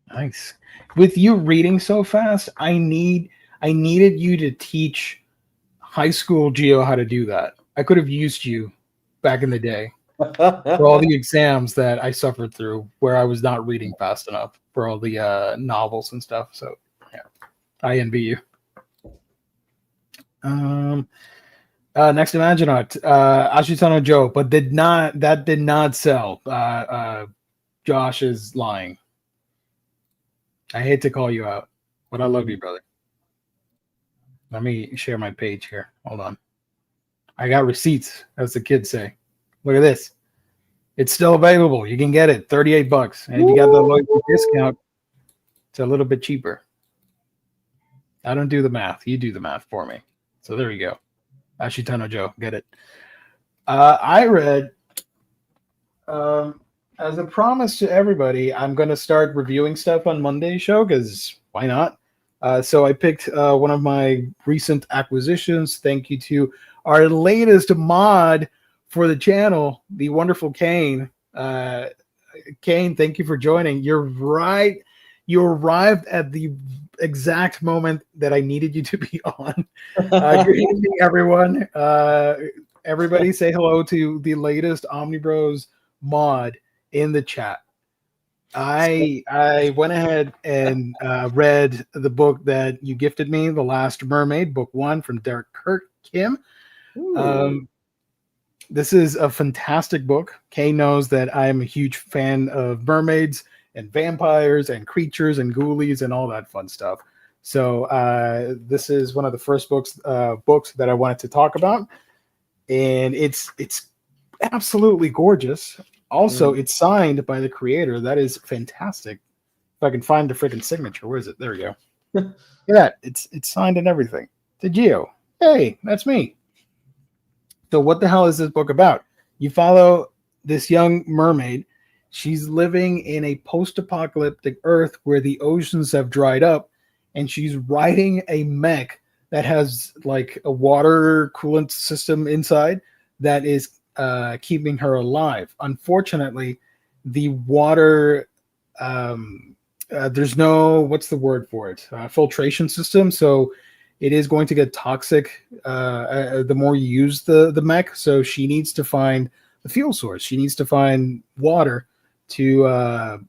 Nice. With you reading so fast, I needed you to teach high school Geo how to do that. I could have used you back in the day for all the exams that I suffered through where I was not reading fast enough for all the novels and stuff. So yeah, I envy you. Next Imaginaut, Ashitano Joe, but did not sell. Josh is lying. I hate to call you out, but I love you, brother. Let me share my page here. Hold on. I got receipts, as the kids say. Look at this. It's still available. You can get it, $38. And if you got the loyalty discount, it's a little bit cheaper. I don't do the math. You do the math for me. So there you go. Ashitano Joe, get it. I read, as a promise to everybody, I'm going to start reviewing stuff on Monday's show, because why not? So I picked one of my recent acquisitions. Thank you to our latest mod for the channel, the wonderful Kane. Kane, thank you for joining. You're right. You arrived at the exact moment that I needed you to be on. Good evening, everyone. Everybody say hello to the latest Omnibros mod in the chat. I went ahead and read the book that you gifted me, The Last Mermaid, book 1 from Derek Kurt Kim. This is a fantastic book. Kay knows that I'm a huge fan of mermaids and vampires and creatures and ghoulies and all that fun stuff. So this is one of the first books that I wanted to talk about. and it's absolutely gorgeous. Also, it's signed by the creator. That is fantastic. If I can find the freaking signature, where is it? There we go. Look at that. It's signed and everything. To Geo. Hey, that's me. So what the hell is this book about? You follow this young mermaid. She's living in a post-apocalyptic Earth where the oceans have dried up, and she's riding a mech that has like a water coolant system inside that is keeping her alive. Unfortunately, the water there's no, what's the word for it, filtration system, so it is going to get toxic the more you use the mech. So she needs to find the fuel source. She needs to find water to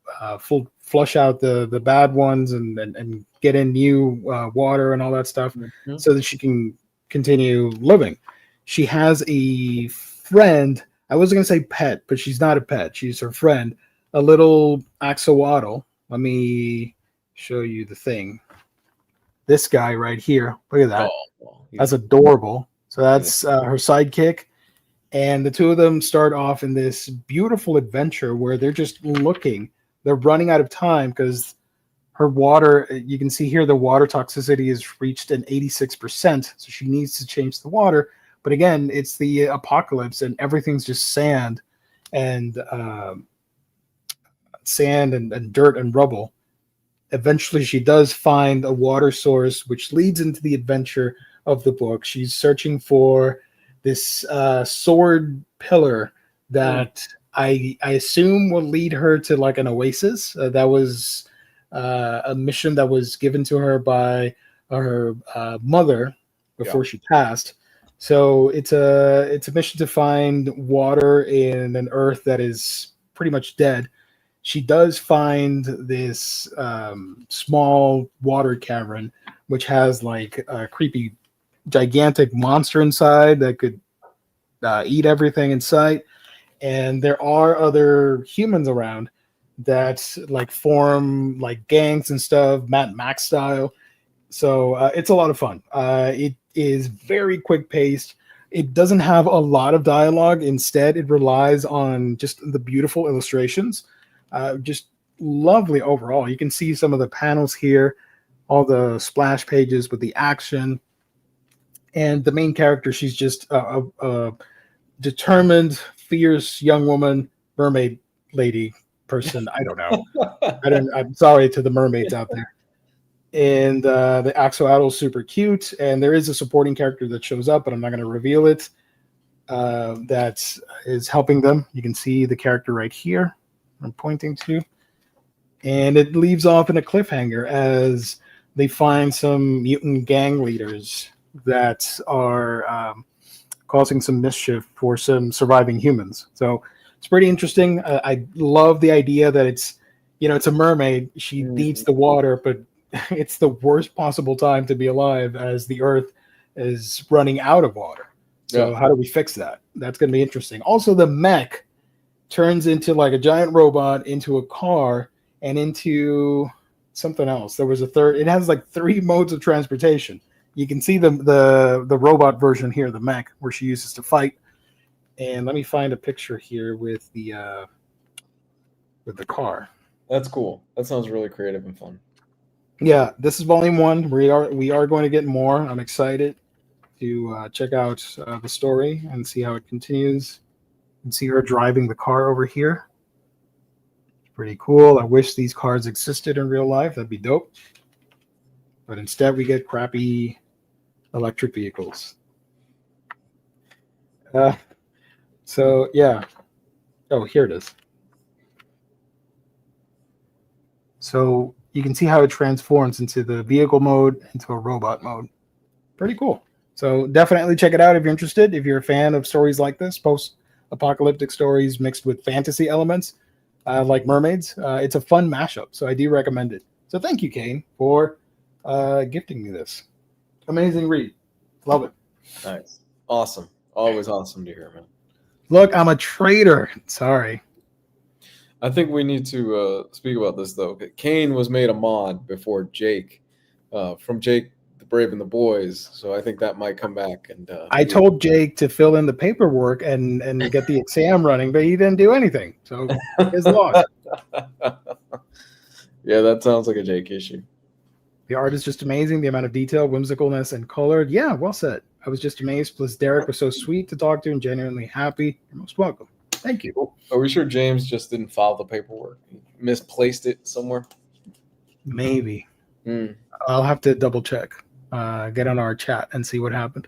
flush out the bad ones and get in new water and all that stuff, so that she can continue living. She has a friend. I wasn't going to say pet, but she's not a pet. She's her friend, a little axolotl. Let me show you the thing. This guy right here. Look at that. That's adorable. So that's her sidekick. And the two of them start off in this beautiful adventure where they're just looking. They're running out of time because her water, you can see here, the water toxicity has reached an 86%. So she needs to change the water. But again, it's the apocalypse and everything's just sand and dirt and rubble. Eventually, she does find a water source, which leads into the adventure of the book. She's searching for this sword pillar that I assume will lead her to like an oasis. That was a mission that was given to her by her mother before she passed. So it's a mission to find water in an earth that is pretty much dead. She does find this small water cavern, which has like a creepy, gigantic monster inside that could eat everything in sight. And there are other humans around that like form like gangs and stuff, Mad Max style. So it's a lot of fun. It is very quick paced. It doesn't have a lot of dialogue. Instead, it relies on just the beautiful illustrations. Just lovely overall. You can see some of the panels here, all the splash pages with the action. And the main character, she's just a determined, fierce young woman, mermaid lady person. I don't know. I'm sorry to the mermaids out there. And the axolotl is super cute. And there is a supporting character that shows up, but I'm not going to reveal it. That is helping them. You can see the character right here I'm pointing to. And it leaves off in a cliffhanger as they find some mutant gang leaders that are causing some mischief for some surviving humans. So it's pretty interesting. I love the idea that it's a mermaid. She needs the water, but it's the worst possible time to be alive as the earth is running out of water. So how do we fix that? That's going to be interesting. Also, the mech turns into like a giant robot, into a car, and into something else. There was a third. It has like 3 modes of transportation. You can see the robot version here, the mech, where she uses to fight. And let me find a picture here with the car. That's cool. That sounds really creative and fun. Yeah, this is volume 1. We are going to get more. I'm excited to check out the story and see how it continues. You can see her driving the car over here. Pretty cool. I wish these cars existed in real life. That'd be dope. But instead, we get crappy electric vehicles. So, yeah. Oh, here it is. So you can see how it transforms into the vehicle mode, into a robot mode. Pretty cool. So definitely check it out if you're interested. If you're a fan of stories like this, post-apocalyptic stories mixed with fantasy elements, like mermaids, it's a fun mashup. So I do recommend it. So thank you, Kane, for gifting me this. Amazing read. Love it. Nice. Awesome. Always awesome to hear, man. Look, I'm a traitor. Sorry. I think we need to speak about this, though. Kane was made a mod before Jake. From Jake, the Brave and the Boys, so I think that might come back. And I told Jake to fill in the paperwork and get the exam running, but he didn't do anything. So his loss. Yeah, that sounds like a Jake issue. The art is just amazing. The amount of detail, whimsicalness, and color. Yeah, well said. I was just amazed. Plus, Derek was so sweet to talk to and genuinely happy. You're most welcome. Thank you. Are we sure James just didn't file the paperwork? He misplaced it somewhere? Maybe. I'll have to double check. Get on our chat and see what happened.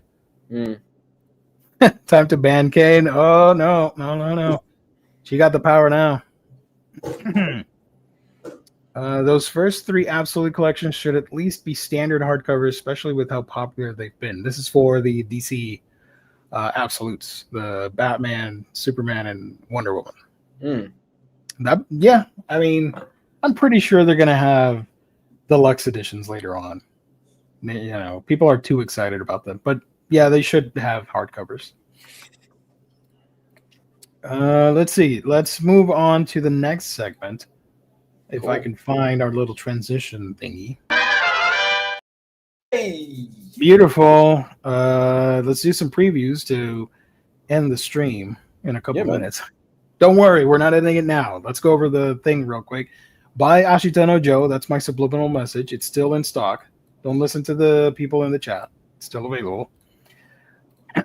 Time to ban Kane. Oh, no. She got the power now. Those first 3 Absolute collections should at least be standard hardcovers, especially with how popular they've been. This is for the DC Absolutes, the Batman, Superman, and Wonder Woman. I mean, I'm pretty sure they're going to have deluxe editions later on. You know, people are too excited about them. But, yeah, they should have hardcovers. Let's see. Let's move on to the next segment. If I can find our little transition thingy. Hey! Beautiful. Let's do some previews to end the stream in a couple minutes. Don't worry, we're not ending it now. Let's go over the thing real quick. Buy Ashitano Joe. That's my subliminal message. It's still in stock. Don't listen to the people in the chat. It's still available.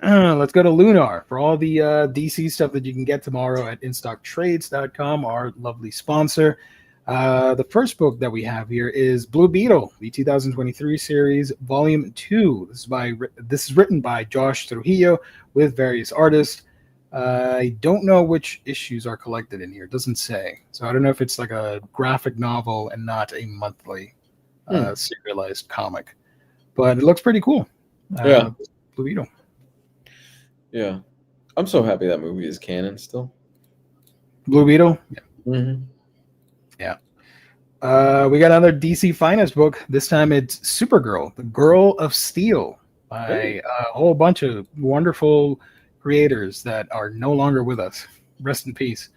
Let's go to Lunar for all the DC stuff that you can get tomorrow at InStockTrades.com, our lovely sponsor. The first book that we have here is Blue Beetle, the 2023 series, Volume 2. This is written by Josh Trujillo with various artists. I don't know which issues are collected in here. It doesn't say. So I don't know if it's like a graphic novel and not a monthly serialized comic. But it looks pretty cool. Blue Beetle. Yeah. I'm so happy that movie is canon still. Blue Beetle? Yeah. Mm-hmm. Yeah. We got another DC Finest book. This time it's Supergirl, the Girl of Steel, by a whole bunch of wonderful creators that are no longer with us. Rest in peace.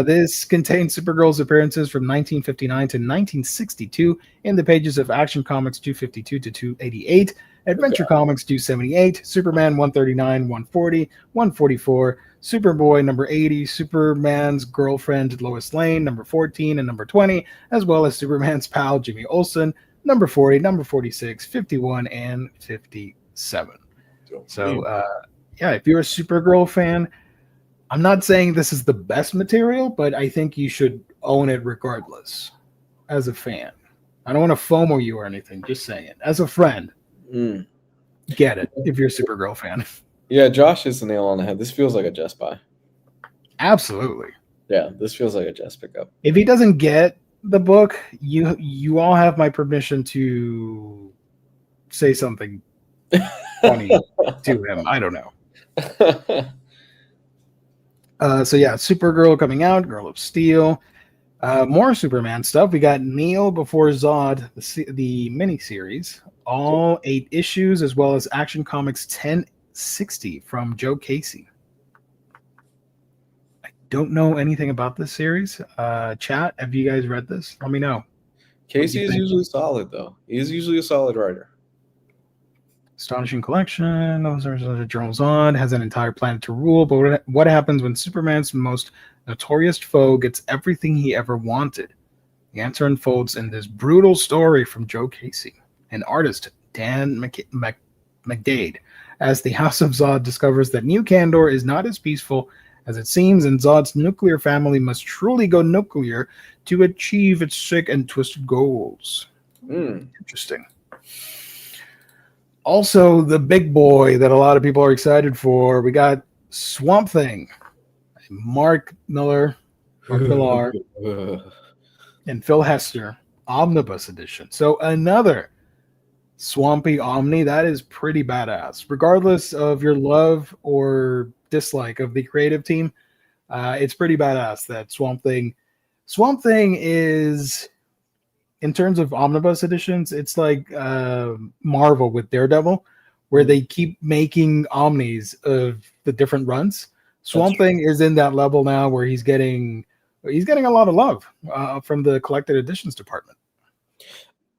This contains Supergirl's appearances from 1959 to 1962 in the pages of Action Comics 252 to 288, Adventure Comics 278, Superman 139, 140, 144, Superboy number 80, Superman's girlfriend Lois Lane number 14 and number 20, as well as Superman's pal Jimmy Olsen number 40, number 46, 51, and 57. So, if you're a Supergirl fan, I'm not saying this is the best material, but I think you should own it regardless as a fan. I don't want to FOMO you or anything, just saying. As a friend, get it if you're a Supergirl fan. Yeah, Josh hits the nail on the head. This feels like a Jess buy. Absolutely. Yeah, this feels like a Jess pickup. If he doesn't get the book, you all have my permission to say something funny to him. I don't know. Supergirl coming out, Girl of Steel. More Superman stuff. We got Neil Before Zod, the miniseries. All 8 issues, as well as Action Comics 1060 from Joe Casey. I don't know anything about this series. Chat, have you guys read this? Let me know. Casey is usually solid, though. He's usually a solid writer. Astonishing collection. Those are the journals on. Has an entire planet to rule. But what happens when Superman's most notorious foe gets everything he ever wanted? The answer unfolds in this brutal story from Joe Casey and artist Dan McDade, as the House of Zod discovers that New Kandor is not as peaceful as it seems, and Zod's nuclear family must truly go nuclear to achieve its sick and twisted goals. Interesting. Also, the big boy that a lot of people are excited for, we got Swamp Thing. Mark Millar, and Phil Hester, Omnibus edition. So another swampy Omni, that is pretty badass. Regardless of your love or dislike of the creative team, it's pretty badass that Swamp Thing is, in terms of Omnibus editions, it's like Marvel with Daredevil, where they keep making Omnis of the different runs. Swamp Thing is in that level now where he's getting a lot of love from the collected editions department.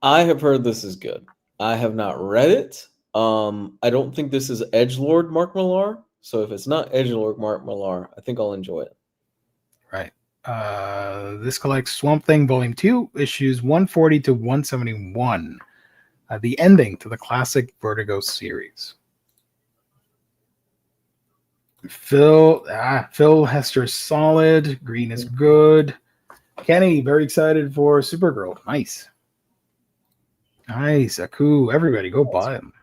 I have heard this is good. I have not read it. I don't think this is Edgelord Mark Millar. So if it's not Edgelord Mark Millar, I think I'll enjoy it. Right. This collects Swamp Thing Volume 2, issues 140 to 171. The ending to the classic Vertigo series. Phil Hester solid. Green is good. Kenny, very excited for Supergirl. Nice. Aku, everybody go buy them.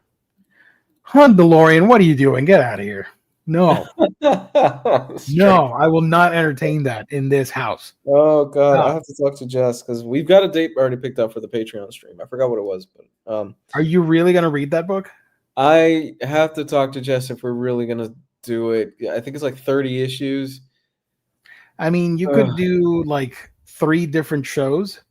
Hunt DeLorean, what are you doing? Get out of here. No. No, I will not entertain that in this house. Oh God, No. I have to talk to Jess because we've got a date already picked up for the Patreon stream. I forgot what it was, but Are you really gonna read that book? I have to talk to Jess if we're really gonna do it. Yeah, I think it's like 30 issues. I mean, you could do like 3 different shows,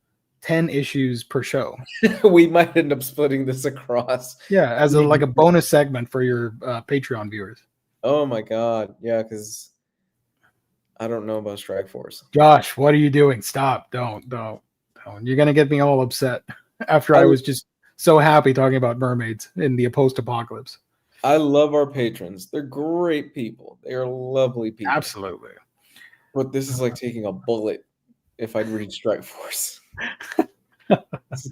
10 issues per show. We might end up splitting this across. Yeah, as like a bonus segment for your Patreon viewers. Oh my God, yeah, because I don't know about Strike Force. Josh, what are you doing? Stop! Don't. You're gonna get me all upset after I was just so happy talking about mermaids in the post-apocalypse. I love our patrons. They're great people. They are lovely people. Absolutely. But this is like taking a bullet if I'd read Strike Force. This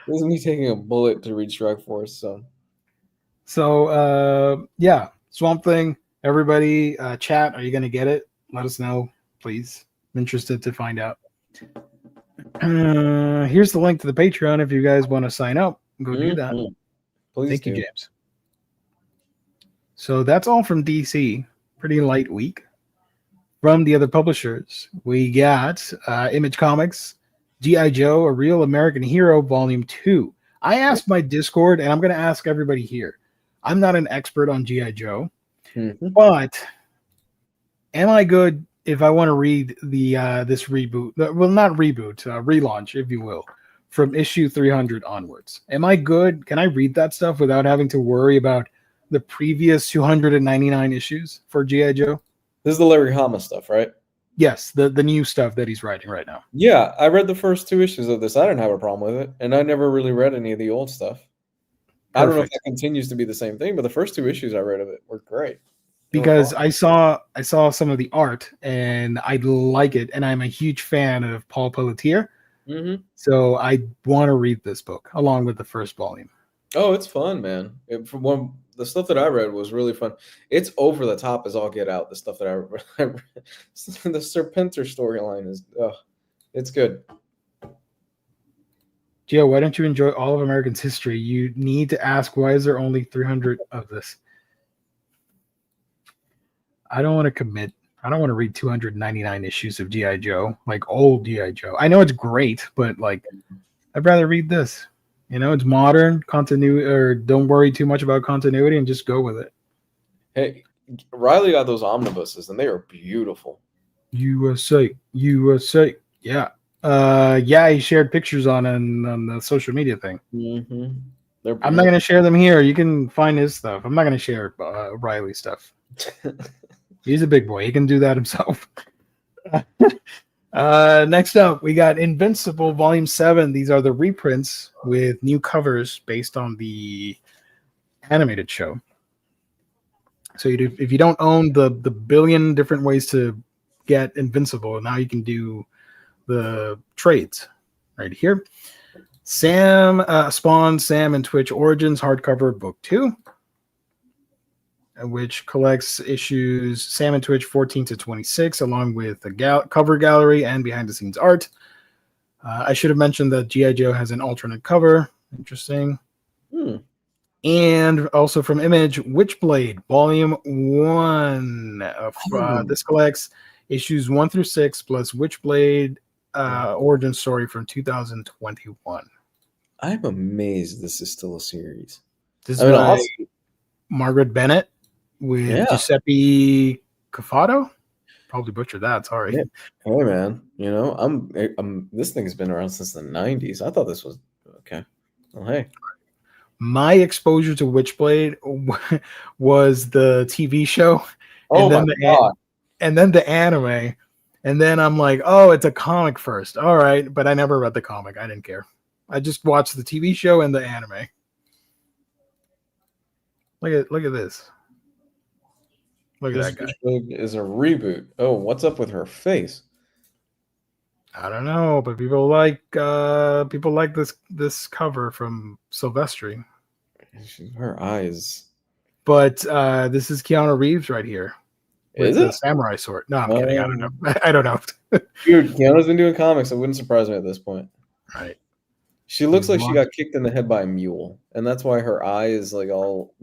is me taking a bullet to read Strike Force. So yeah, Swamp Thing. Everybody, chat. Are you going to get it? Let us know, please. I'm interested to find out. Here's the link to the Patreon if you guys want to sign up. Go do that. Please Thank you, James. So that's all from DC. Pretty light week. From the other publishers, we got Image Comics, G.I. Joe, A Real American Hero, Volume 2. I asked my Discord, and I'm going to ask everybody here. I'm not an expert on G.I. Joe, but am I good if I want to read the this reboot? Well, not reboot, relaunch, if you will, from issue 300 onwards. Am I good? Can I read that stuff without having to worry about the previous 299 issues for G.I. Joe? This is the Larry Hama stuff, right? Yes, the new stuff that he's writing right now. Yeah, I read the first 2 issues of this. I didn't have a problem with it, and I never really read any of the old stuff. Perfect. I don't know if that continues to be the same thing, but the first 2 issues I read of it were great. Because I saw some of the art and I like it, and I'm a huge fan of Paul Pelletier. So I want to read this book along with the first volume. Oh, it's fun, man. The stuff that I read was really fun. It's over the top as all get out. The stuff that I read. The Serpenter storyline is, it's good. Gio, why don't you enjoy all of American's history? You need to ask, why is there only 300 of this? I don't want to commit. I don't want to read 299 issues of G.I. Joe, like old G.I. Joe. I know it's great, but like, I'd rather read this. You know, it's modern continuity, or don't worry too much about continuity and just go with it. Hey, Riley got those omnibuses, and they are beautiful. USA. Yeah. Yeah, he shared pictures on the social media thing. I'm not going to share them here. You can find his stuff. I'm not going to share Riley stuff. He's a big boy. He can do that himself. Next up, we got Invincible Volume 7. These are the reprints with new covers based on the animated show. So if you don't own the billion different ways to get Invincible, now you can do the trades right here. Spawn, Sam, and Twitch Origins hardcover book 2, which collects issues Sam and Twitch 14 to 26, along with the cover gallery and behind-the-scenes art. I should have mentioned that G.I. Joe has an alternate cover. Interesting. And also from Image, Witchblade, Volume 1. This collects issues 1 through 6, plus Witchblade origin story from 2021. I'm amazed this is still a series. This is by Margaret Bennett with Giuseppe Cafato. Probably butchered that. Sorry. Yeah. Hey man, you know I'm. This thing's been around since the '90s. I thought this was okay. Well, hey. My exposure to Witchblade was the TV show, and then the anime, and then I'm like, oh, it's a comic first. All right, but I never read the comic. I didn't care. I just watched the TV show and the anime. Look at this. Look at This that guy. book is a reboot. Oh, what's up with her face? I don't know, but people like this cover from Silvestri. Her eyes. But this is Keanu Reeves right here with Is the it? samurai sword. No, I'm kidding. I don't know. I don't know. Dude, Keanu's been doing comics. It wouldn't surprise me at this point. Right. She looks like she got kicked in the head by a mule, and that's why her eye is like all.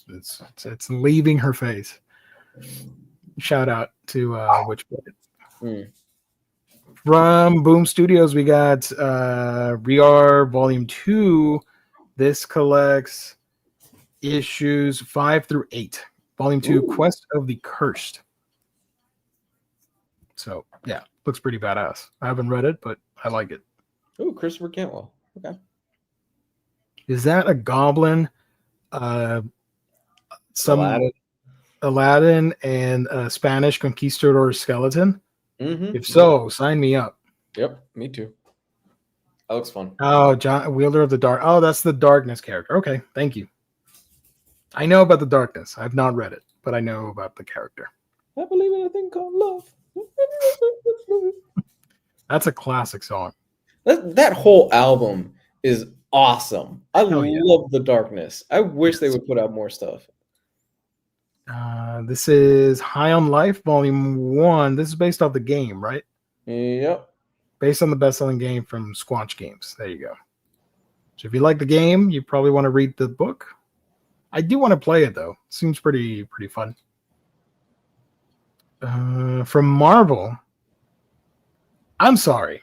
It's leaving her face. Shout out to Witchblade. From Boom Studios, we got Riar Volume 2. This collects issues 5 through 8. Volume 2, Quest of the Cursed. So, yeah, looks pretty badass. I haven't read it, but I like it. Oh, Christopher Cantwell. Okay. Is that a goblin? Some Aladdin and a Spanish conquistador skeleton? Mm-hmm. If so, sign me up. Yep, me too. That looks fun. Oh, John Wielder of the Dark. Oh, that's the Darkness character. Okay, thank you. I know about the Darkness. I've not read it, but I know about the character. I believe in a thing called love. That's a classic song. That whole album is awesome. I yeah. love The Darkness. I wish they would put out more stuff. This is High on Life, Volume 1. This is based off the game, right? Yep. Based on the best-selling game from Squanch Games. There you go. So if you like the game, you probably want to read the book. I do want to play it, though. Seems pretty fun. From Marvel, I'm sorry.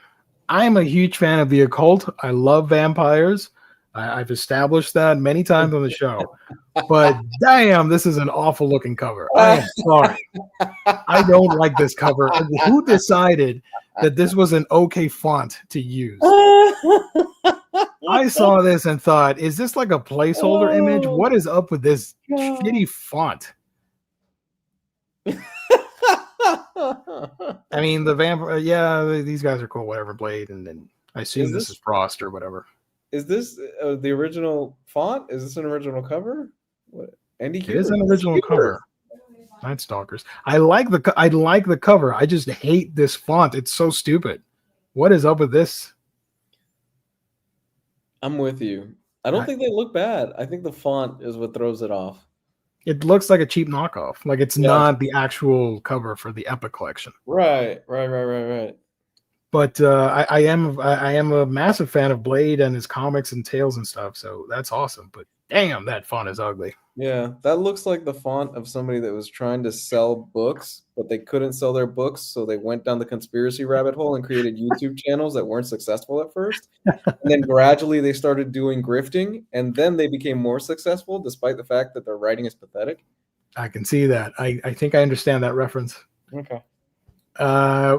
I'm a huge fan of the occult. I love vampires. I've established that many times on the show. But damn, this is an awful looking cover. I am sorry. I don't like this cover. Who decided that this was an okay font to use? I saw this and thought, is this like a placeholder image? What is up with this shitty font? I mean, the vampire, these guys are cool, whatever, Blade, and then I assume this is Frost or whatever. Is this the original font? Is this an original cover? What? Andy Kubert? It is an original cover. Night Stalkers. I like the cover. I just hate this font. It's so stupid. What is up with this? I'm with you. I don't think they look bad. I think the font is what throws it off. It looks like a cheap knockoff. Like it's not the actual cover for the Epic collection. Right. But I am a massive fan of Blade and his comics and tales and stuff, so that's awesome. But damn, that font is ugly. Yeah, that looks like the font of somebody that was trying to sell books, but they couldn't sell their books, so they went down the conspiracy rabbit hole and created YouTube channels that weren't successful at first. And then gradually they started doing grifting, and then they became more successful, despite the fact that their writing is pathetic. I can see that. I think I understand that reference. Okay.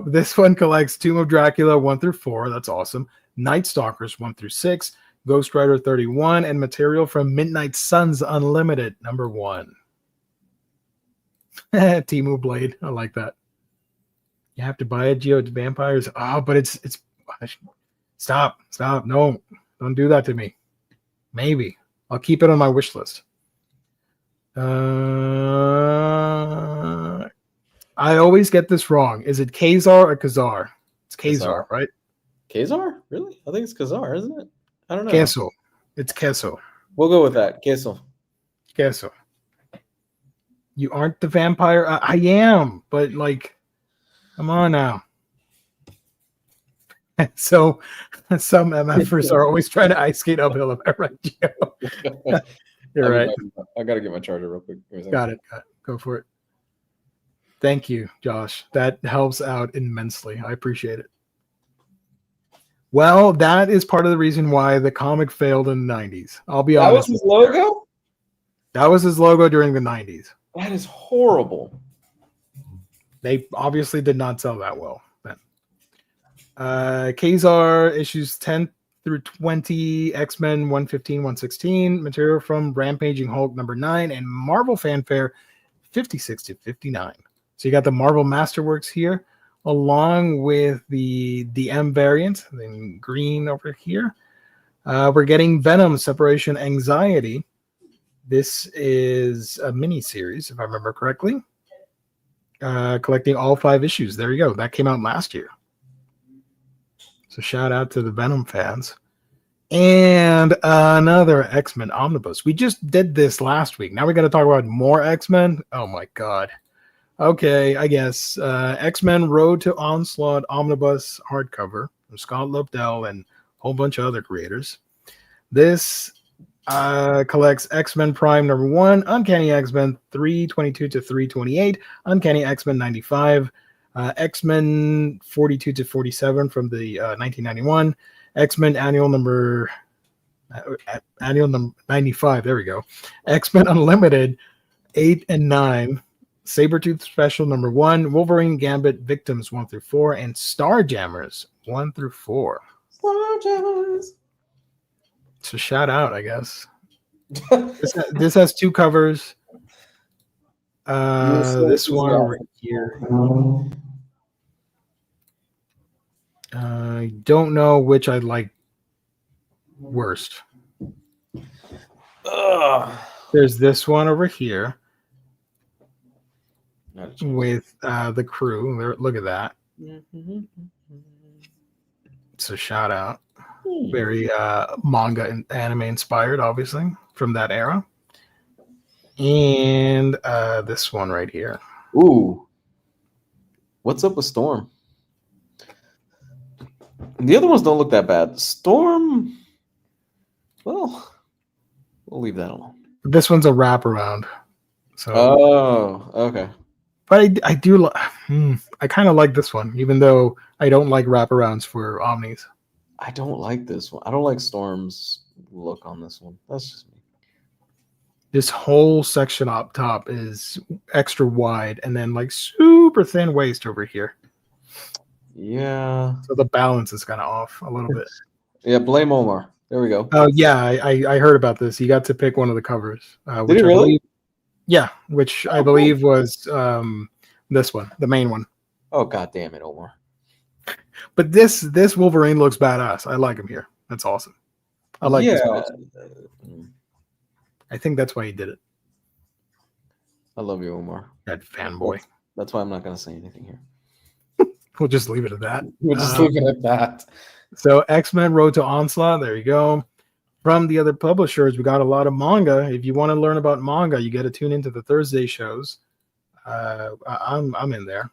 This one collects Tomb of Dracula 1 through 4. That's awesome. Night Stalkers 1 through 6. Ghost Rider 31 and material from Midnight Suns Unlimited #1. Temu Blade. I like that. You have to buy it, Geo Vampires. Oh, but it's stop. No, don't do that to me. Maybe. I'll keep it on my wish list. I always get this wrong. Is it Khazar or Khazar? It's Khazar, right? Khazar? Really? I think it's Khazar, isn't it? I don't know. Queso. It's queso. We'll go with that. Queso. You aren't the vampire? I am, but like, come on now. So some MFers are always trying to ice skate uphill. Am I right, Gio? You're right. I got to get my charger real quick. Got it. Go for it. Thank you, Josh. That helps out immensely. I appreciate it. Well, that is part of the reason why the comic failed in the 90s. I'll be honest. That was his logo? That was his logo during the 90s. That is horrible. They obviously did not sell that well then. Khazar issues 10 through 20, X-Men 115, 116, material from Rampaging Hulk #9, and Marvel Fanfare 56 to 59. So you got the Marvel Masterworks here, along with the DM variant, then green over here. We're getting Venom Separation Anxiety. This is a mini series, if I remember correctly. Collecting all 5 issues. There you go. That came out last year. So shout out to the Venom fans. And another X-Men Omnibus. We just did this last week. Now we got to talk about more X-Men. Oh my god. Okay, I guess. X-Men Road to Onslaught Omnibus hardcover from Scott Lobdell and a whole bunch of other creators. This collects X-Men Prime number 1, Uncanny X-Men 322 to 328, Uncanny X-Men 95, X-Men 42 to 47 from the 1991, X-Men annual number 95. There we go. X-Men Unlimited 8 and 9, Sabretooth Special number 1, Wolverine Gambit Victims 1 through 4, and Starjammers 1 through 4. Starjammers. So shout out, I guess. This has 2 covers. This one over here. I don't know which I like worst. There's this one over here with the crew. Look at that. So shout out. Very manga and anime inspired, obviously, from that era. And this one right here. Ooh. What's up with Storm? The other ones don't look that bad. Storm, well, we'll leave that alone. This one's a wraparound. So, okay. But I do. I kind of like this one, even though I don't like wraparounds for Omnis. I don't like this one. I don't like Storm's look on this one. That's just me. This whole section up top is extra wide and then like super thin waist over here. Yeah. So the balance is kind of off a little bit. Yeah, blame Omar. There we go. Oh, yeah. I heard about this. He got to pick one of the covers. Did he really? Which I believe was this one, the main one. Oh, god damn it, Omar. But this Wolverine looks badass. I like him here. That's awesome. I like this poster. I think that's why he did it. I love you, Omar. That fanboy. That's why I'm not going to say anything here. We'll just leave it at that. We'll just leave it at that. So X-Men Road to Onslaught. There you go. From the other publishers, we got a lot of manga. If you want to learn about manga, you got to tune into the Thursday shows. I'm in there.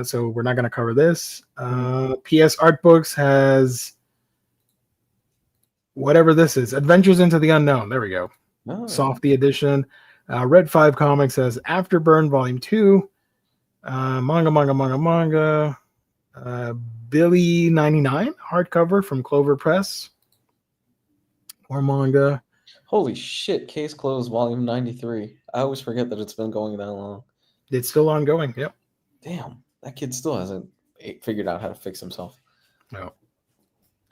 So we're not going to cover this. PS Art Books has whatever this is. Adventures into the Unknown. There we go. Oh. Softy edition. Red 5 Comics has Afterburn Volume 2. Manga. Billy 99 hardcover from Clover Press. More manga. Holy shit. Case Closed Volume 93. I always forget that it's been going that long. It's still ongoing. Yep. Damn. That kid still hasn't figured out how to fix himself. No.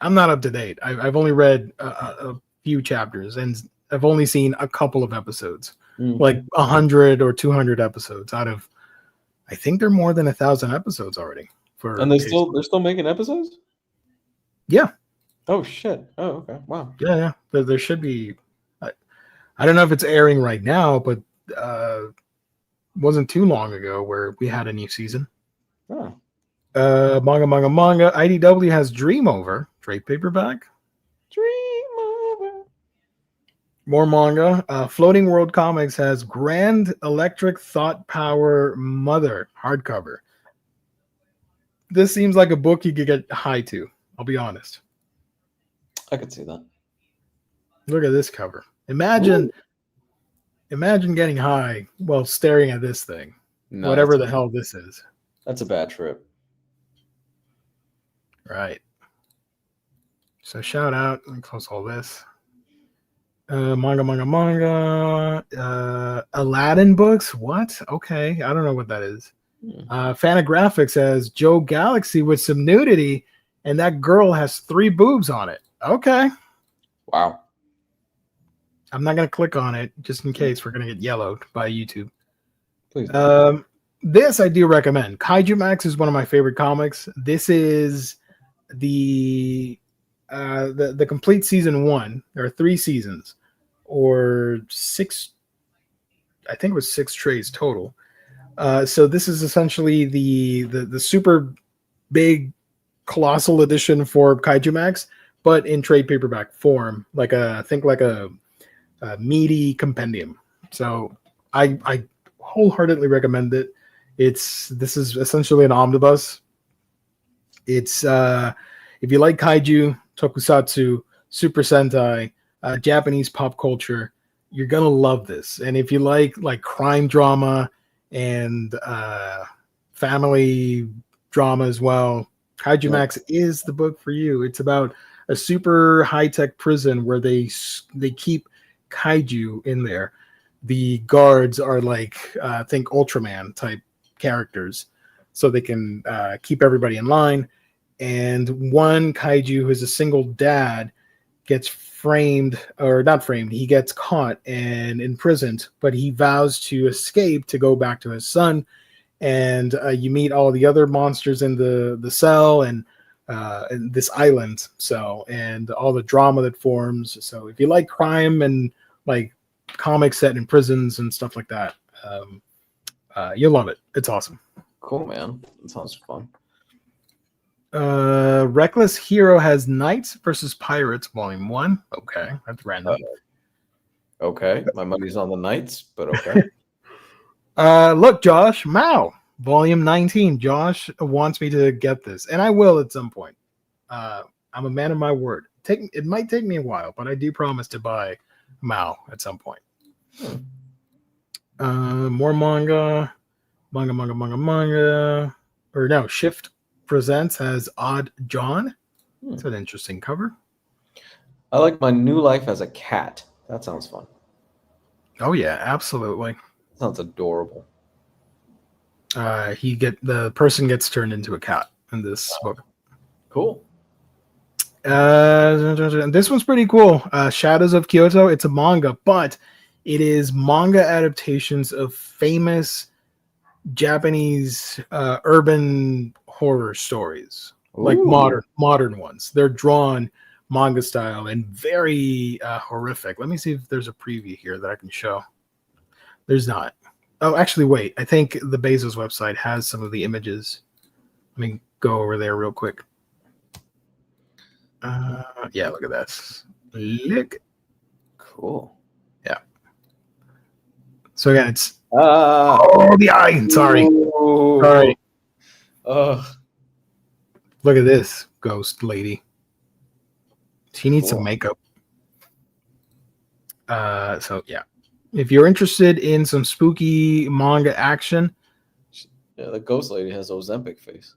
I'm not up to date. I've only read a few chapters and I've only seen a couple of episodes. Like 100 or 200 episodes out of, I think they're more than 1,000 episodos already. And they're still making episodes? Yeah. Oh shit. Oh, okay. Wow. Yeah. There should be. I don't know if it's airing right now, but wasn't too long ago where we had a new season. Oh. Manga. IDW has Dream Over trade paperback. Dream Over. More manga. Floating World Comics has Grand Electric Thought Power Mother hardcover. This seems like a book you could get high to. I'll be honest. I could see that. Look at this cover. Imagine getting high while staring at this thing. No, whatever the hell this is. That's a bad trip. Right. So shout out. Let me close all this. Manga. Aladdin books. What? Okay. I don't know what that is. Fantagraphics says Joe Galaxy with some nudity, and that girl has 3 boobs on it. Okay. Wow. I'm not going to click on it just in case we're going to get yellowed by YouTube. Please. This I do recommend. Kaiju Max is one of my favorite comics. This is the complete season 1. There are 3 seasons. or 6. I think it was 6 trays total. So this is essentially the super big colossal edition for Kaiju Max, but in trade paperback form, like a meaty compendium. So I wholeheartedly recommend it. This is essentially an omnibus. It's if you like kaiju, tokusatsu, Super Sentai, Japanese pop culture, you're gonna love this. And if you like crime drama and family drama as well, Kaiju Max is the book for you. It's about a super high-tech prison where they keep kaiju in there. The guards are think Ultraman type characters, so they can keep everybody in line. And one kaiju who is a single dad gets framed, or not framed, he gets caught and imprisoned, but he vows to escape to go back to his son. And you meet all the other monsters in the cell and this island, and all the drama that forms. So if you like crime and like comics set in prisons and stuff like that, you'll love it. It's awesome. Cool, man. That sounds fun. Reckless Hero has Knights versus Pirates Volume 1. Okay, that's random. Okay, my money's on the Knights, but okay. Look, Josh, Mao, Volume 19. Josh wants me to get this, and I will at some point. I'm a man of my word. It might take me a while, but I do promise to buy Mao at some point. More manga. Or no, Shift Presents has Odd John. It's an interesting cover. I like My New Life as a Cat. That sounds fun. Oh yeah, absolutely. Sounds adorable. The person gets turned into a cat in this book. Cool. This one's pretty cool. Shadows of Kyoto. It's a manga, but it is manga adaptations of famous Japanese urban horror stories. Ooh. Like modern ones. They're drawn manga style and very horrific. Let me see if there's a preview here that I can show. There's not. Oh, actually, wait. I think the Bezos website has some of the images. Let me go over there real quick. Yeah, look at that. Look. Cool. Yeah. So again, it's the eye. Sorry. Sorry. Look at this ghost lady. She needs some makeup. So yeah. If you're interested in some spooky manga action, yeah, the ghost lady has Ozempic face.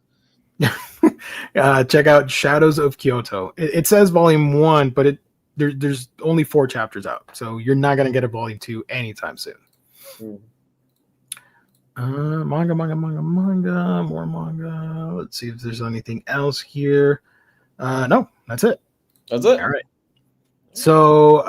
Check out Shadows of Kyoto. It says Volume 1, but there's only 4 chapters out, so you're not gonna get a Volume 2 anytime soon. Manga, more manga. Let's see if there's anything else here. No, that's it. That's it. All right. So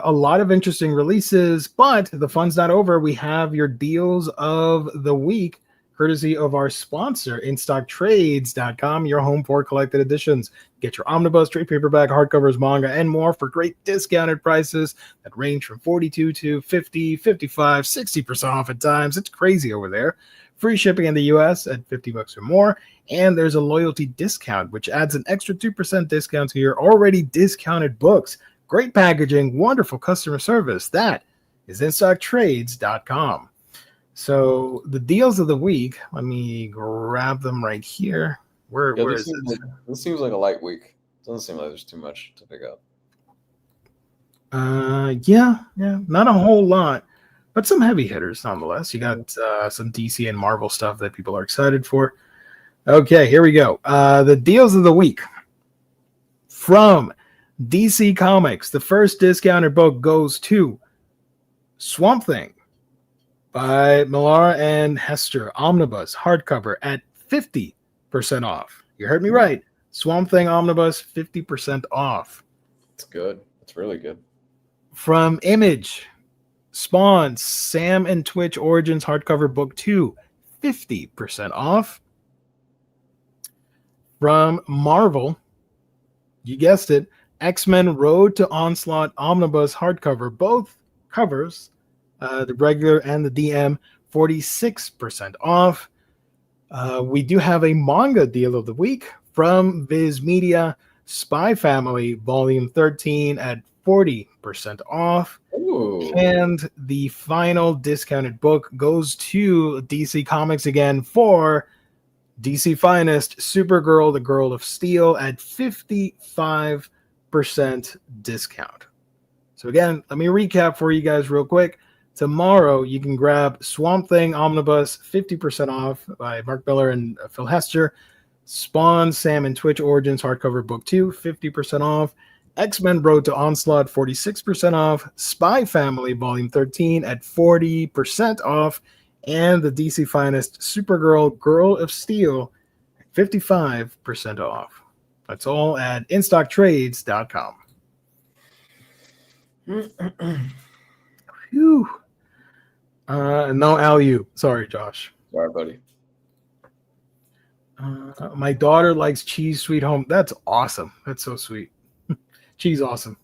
a lot of interesting releases, but the fun's not over. We have your deals of the week, courtesy of our sponsor, InStockTrades.com, your home for collected editions. Get your omnibus, trade paperback, hardcovers, manga, and more for great discounted prices that range from 42 to 50, 55, 60% off at times. It's crazy over there. Free shipping in the US at $50 or more. And there's a loyalty discount, which adds an extra 2% discount to your already discounted books. Great packaging, wonderful customer service. That is InStockTrades.com. So the deals of the week, let me grab them right here. Where is it? This seems like a light week. Doesn't seem like there's too much to pick up. Yeah, not a whole lot, but some heavy hitters nonetheless. You got some DC and Marvel stuff that people are excited for. Okay, here we go. The deals of the week from DC Comics. The first discounted book goes to Swamp Thing by Millar and Hester, Omnibus, hardcover at 50% off. You heard me right. Swamp Thing Omnibus, 50% off. It's good. It's really good. From Image, Spawn, Sam and Twitch Origins hardcover book 2, 50% off. From Marvel, you guessed it, X-Men Road to Onslaught Omnibus hardcover, both covers, the regular and the DM, 46% off. We do have a manga deal of the week from Viz Media, Spy Family, Volume 13 at 40% off. Ooh. And the final discounted book goes to DC Comics again for DC Finest, Supergirl, the Girl of Steel at 55% discount. So again, let me recap for you guys real quick. Tomorrow, you can grab Swamp Thing Omnibus, 50% off by Mark Miller and Phil Hester. Spawn, Sam and Twitch Origins hardcover book 2, 50% off. X-Men Road to Onslaught, 46% off. Spy Family Volume 13 at 40% off. And the DC Finest Supergirl Girl of Steel, 55% off. That's all at InStockTrades.com. Phew. No LU. Sorry, Josh. Sorry, buddy. My daughter likes Cheese Sweet Home. That's awesome. That's so sweet. Cheese awesome.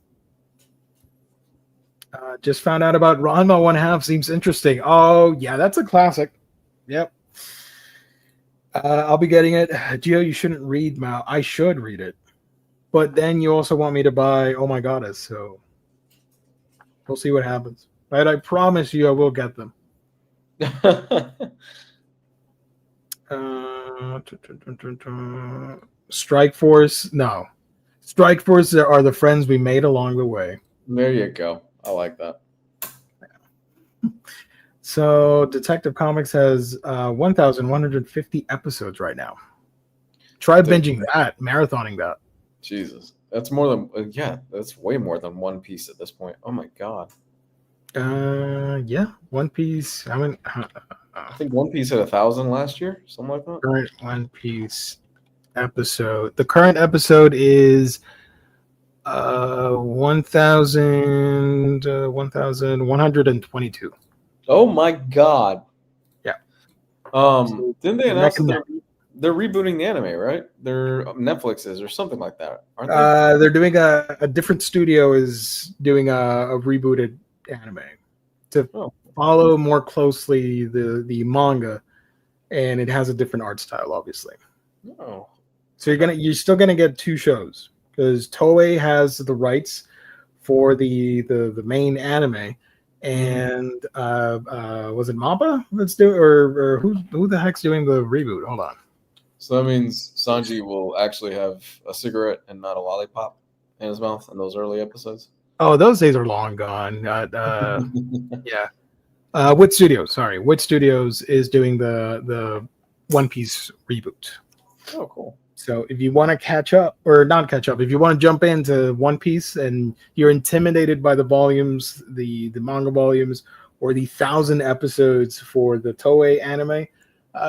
Just found out about Ranma 1/2. Seems interesting. Oh, yeah, that's a classic. Yep. I'll be getting it. Gio, you shouldn't read Mao. I should read it. But then you also want me to buy Oh My Goddess. So we'll see what happens. Right? I promise you I will get them. Strike Force. No. Strike Force are the friends we made along the way. There you go. I like that. So Detective Comics has 1,150 episodes right now. Try binging that, marathoning that. Jesus. That's more than, that's way more than One Piece at this point. Oh my God. Yeah, One Piece. I mean, I think One Piece had 1,000 last year, something like that. Current One Piece episode. The current episode is 1,122. Oh my God. Yeah. Didn't they announce that they're rebooting the anime, right? They're Netflix is or something like that, aren't they? They're doing a different studio is doing a rebooted anime to follow more closely the manga, and it has a different art style, obviously. Oh. So you're still gonna get two shows because Toei has the rights for the main anime, and was it Mappa that's doing or who the heck's doing the reboot? Hold on. So that means Sanji will actually have a cigarette and not a lollipop in his mouth in those early episodes. Oh, those days are long gone. Yeah. Wit Studios, sorry. Wit Studios is doing the One Piece reboot. Oh, cool. So if you want to catch up, or not catch up, if you want to jump into One Piece and you're intimidated by the volumes, the manga volumes, or the 1,000 episodes for the Toei anime,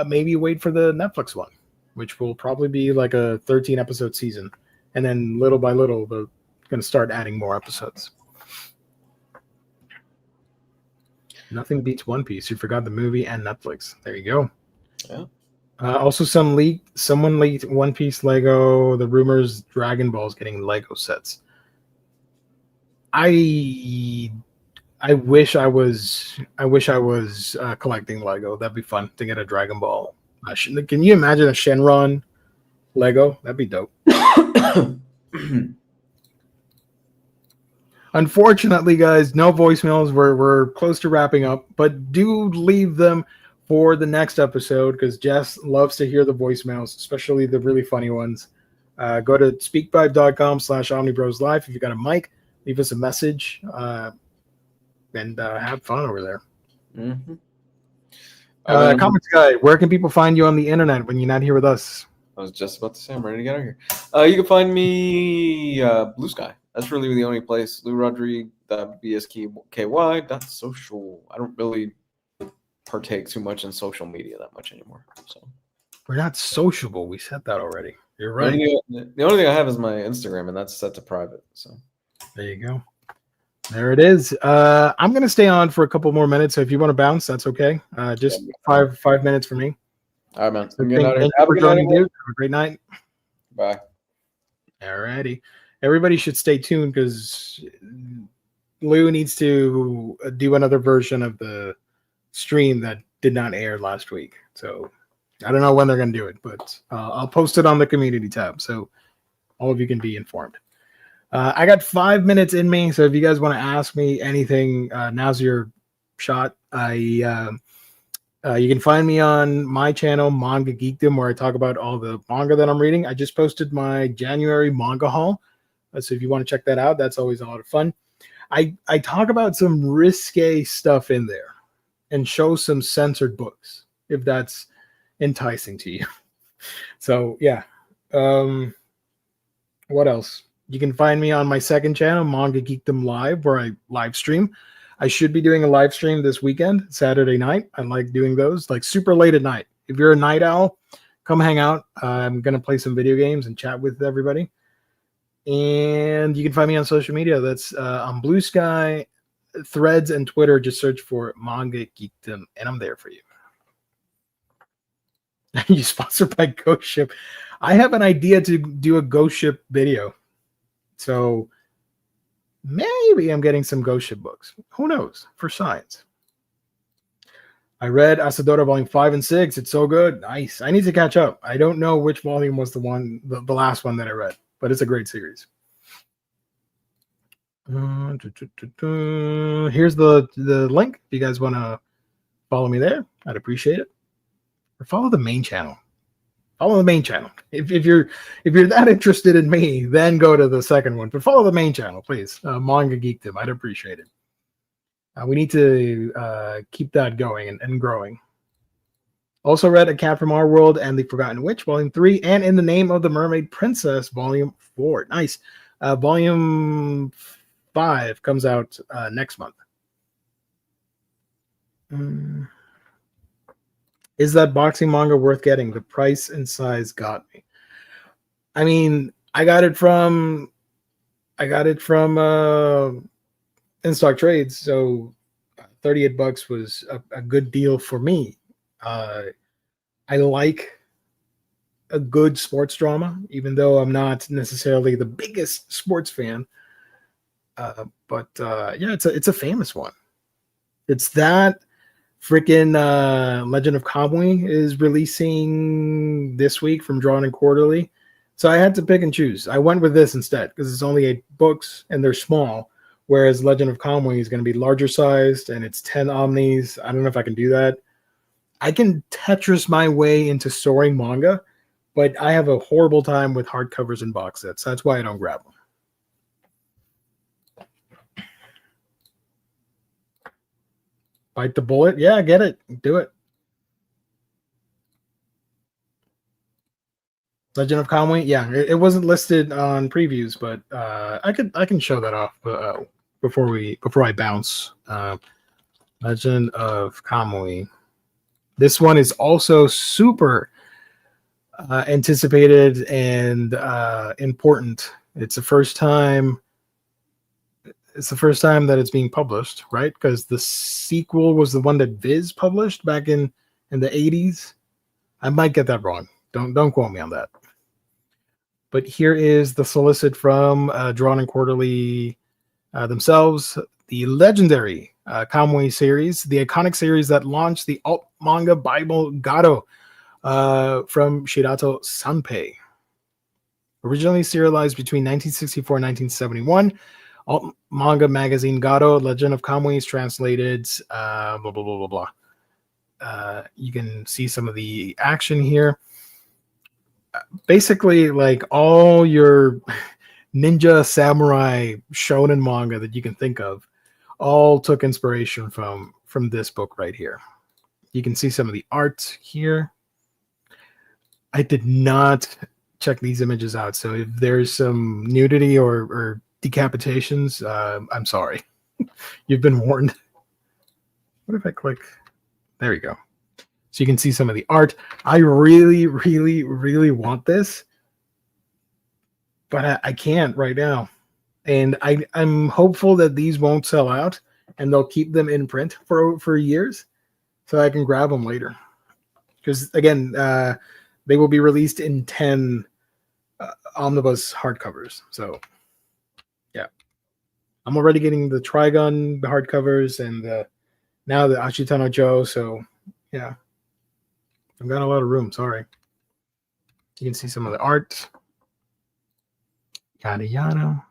maybe wait for the Netflix one, which will probably be like a 13-episode season. And then little by little, they're going to start adding more episodes. Nothing beats One Piece. You forgot the movie and Netflix. There you go. Yeah. Also, someone leaked One Piece Lego. The rumors Dragon Ball is getting Lego sets. I wish I was collecting Lego. That'd be fun to get a Dragon Ball. Can you imagine a Shenron Lego? That'd be dope. Unfortunately, guys, no voicemails. We're close to wrapping up, but do leave them for the next episode because Jess loves to hear the voicemails, especially the really funny ones. Go to speakpipe.com/Omnibros Live. If you got a mic, leave us a message and have fun over there. Mm-hmm. Comics Guy, where can people find you on the internet when you're not here with us? I was just about to say I'm ready to get out of here. You can find me Blue Sky. That's really the only place. Lou Rodrigue, BSKY.social. I don't really partake too much in social media that much anymore. So we're not sociable. We said that already. You're right. The only thing I have is my Instagram, and that's set to private. So there you go. There it is. I'm gonna stay on for a couple more minutes. So if you want to bounce, that's okay. Just 5 minutes for me. All right, man. So thank you for joining, dude. Have a great night. Bye. All righty. everybody should stay tuned because Lou needs to do another version of the stream that did not air last week. So I don't know when they're going to do it, but I'll post it on the community tab so all of you can be informed. I got 5 minutes in me, so if you guys want to ask me anything, now's your shot. You can find me on my channel, Manga Geekdom, where I talk about all the manga that I'm reading. I just posted my January manga haul, so if you want to check that out, that's always a lot of fun. I talk about some risque stuff in there and show some censored books, if that's enticing to you. So, yeah. What else? You can find me on my second channel, Manga Geekdom Live, where I live stream. I should be doing a live stream this weekend, Saturday night. I like doing those, like super late at night. If you're a night owl, come hang out. I'm going to play some video games and chat with everybody. And you can find me on social media. That's on Blue Sky, Threads, and Twitter. Just search for Manga Geekdom, and I'm there for you. You sponsored by Ghost Ship. I have an idea to do a Ghost Ship video. So maybe I'm getting some Ghost Ship books. Who knows? For science. I read Asadora Volume 5 and 6. It's so good. Nice. I need to catch up. I don't know which volume was the last one that I read, but it's a great series. Here's the link. If you guys want to follow me there, I'd appreciate it. Or follow the main channel. Follow the main channel. If you're that interested in me, then go to the second one. But follow the main channel, please. Manga Geekdom. I'd appreciate it. We need to keep that going and growing. Also read A Cat from Our World and The Forgotten Witch, Volume 3, and In the Name of the Mermaid Princess, Volume 4. Nice. Volume 5 comes out next month. Is that boxing manga worth getting? The price and size got me. I mean, I got it from In Stock Trades, so $38 was a good deal for me. I like a good sports drama, even though I'm not necessarily the biggest sports fan. But yeah, it's a famous one. It's that. Freaking Legend of Kamui is releasing this week from Drawn and Quarterly. So I had to pick and choose. I went with this instead because it's only 8 books and they're small, whereas Legend of Kamui is going to be larger sized and it's 10 omnis. I don't know if I can do that. I can Tetris my way into soaring manga, but I have a horrible time with hardcovers and box sets. That's why I don't grab them. Bite the bullet. Yeah, get it. Do it. Legend of Kamui. Yeah, it wasn't listed on previews, but I can show that off before I bounce. Legend of Kamui. This one is also super anticipated and important. It's the first time that it's being published, right? Because the sequel was the one that Viz published back in the 80s. I might get that wrong. Don't quote me on that. But here is the solicit from Drawn and Quarterly themselves. The legendary Kamui series, the iconic series that launched the alt manga Bible Gato from Shirato Sanpei. Originally serialized between 1964 and 1971, alt manga magazine Gato, Legend of Kamui is translated, blah, blah, blah, blah, blah. You can see some of the action here. Basically, like all your ninja, samurai, shonen manga that you can think of, all took inspiration from this book right here. You can see some of the art here. I did not check these images out, so if there's some nudity or decapitations, I'm sorry. You've been warned. What if I click? There you go. So you can see some of the art. I really, really, really want this, but I can't right now. And I'm hopeful that these won't sell out and they'll keep them in print for years so I can grab them later. Because, again, they will be released in 10 omnibus hardcovers. So I'm already getting the Trigun, the hardcovers, and now the Ashitano Joe. So yeah, I've got a lot of room. Sorry. You can see some of the art. Yada yada.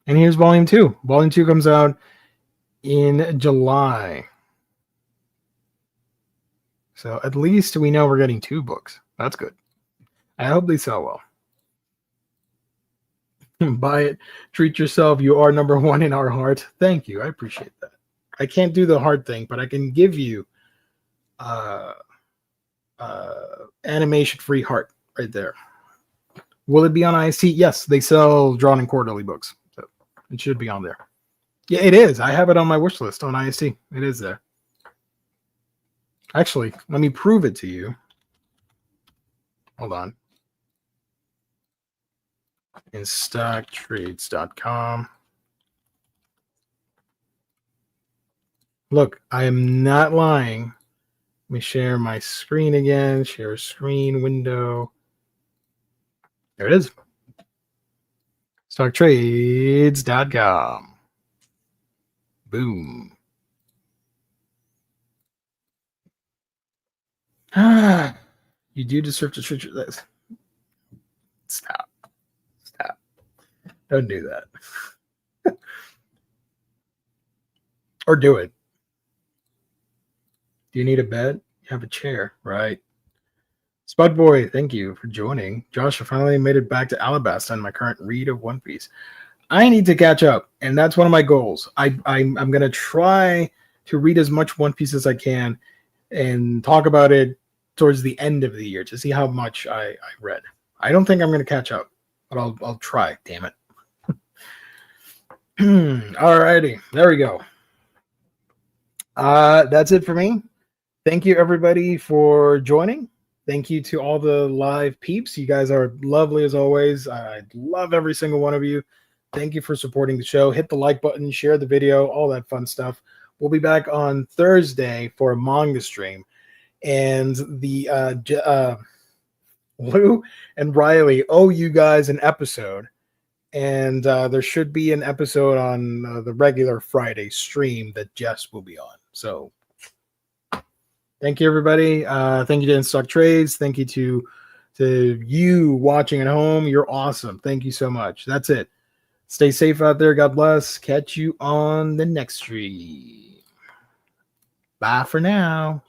And here's Volume 2. Volume 2 comes out in July. So at least we know we're getting 2 books. That's good. I hope they sell well. Buy it. Treat yourself. You are number 1 in our heart. Thank you. I appreciate that. I can't do the hard thing, but I can give you animation-free heart right there. Will it be on IST? Yes, they sell drawn and quarterly books. So it should be on there. Yeah, it is. I have it on my wish list on IST. It is there. Actually, let me prove it to you. Hold on. In stocktrades.com. Look, I am not lying. Let me share my screen again. Share screen window. There it is. Stocktrades.com. Boom. You do deserve to treat this. Stop. Stop. Don't do that. Or do it. Do you need a bed? You have a chair, right? Spud Boy, thank you for joining. Josh, I finally made it back to Alabasta on my current read of One Piece. I need to catch up, and that's one of my goals. I'm going to try to read as much One Piece as I can and talk about it towards the end of the year to see how much I read. I don't think I'm going to catch up, but I'll try. Damn it. Alrighty, there we go. That's it for me. Thank you everybody for joining. Thank you to all the live peeps. You guys are lovely as always. I love every single one of you. Thank you for supporting the show. Hit the like button, share the video, all that fun stuff. We'll be back on Thursday for a manga stream. And the Lou and Riley owe you guys an episode. And there should be an episode on the regular Friday stream that Jess will be on. So thank you, everybody. Thank you to InStock Trades. Thank you to you watching at home. You're awesome. Thank you so much. That's it. Stay safe out there. God bless. Catch you on the next stream. Bye for now.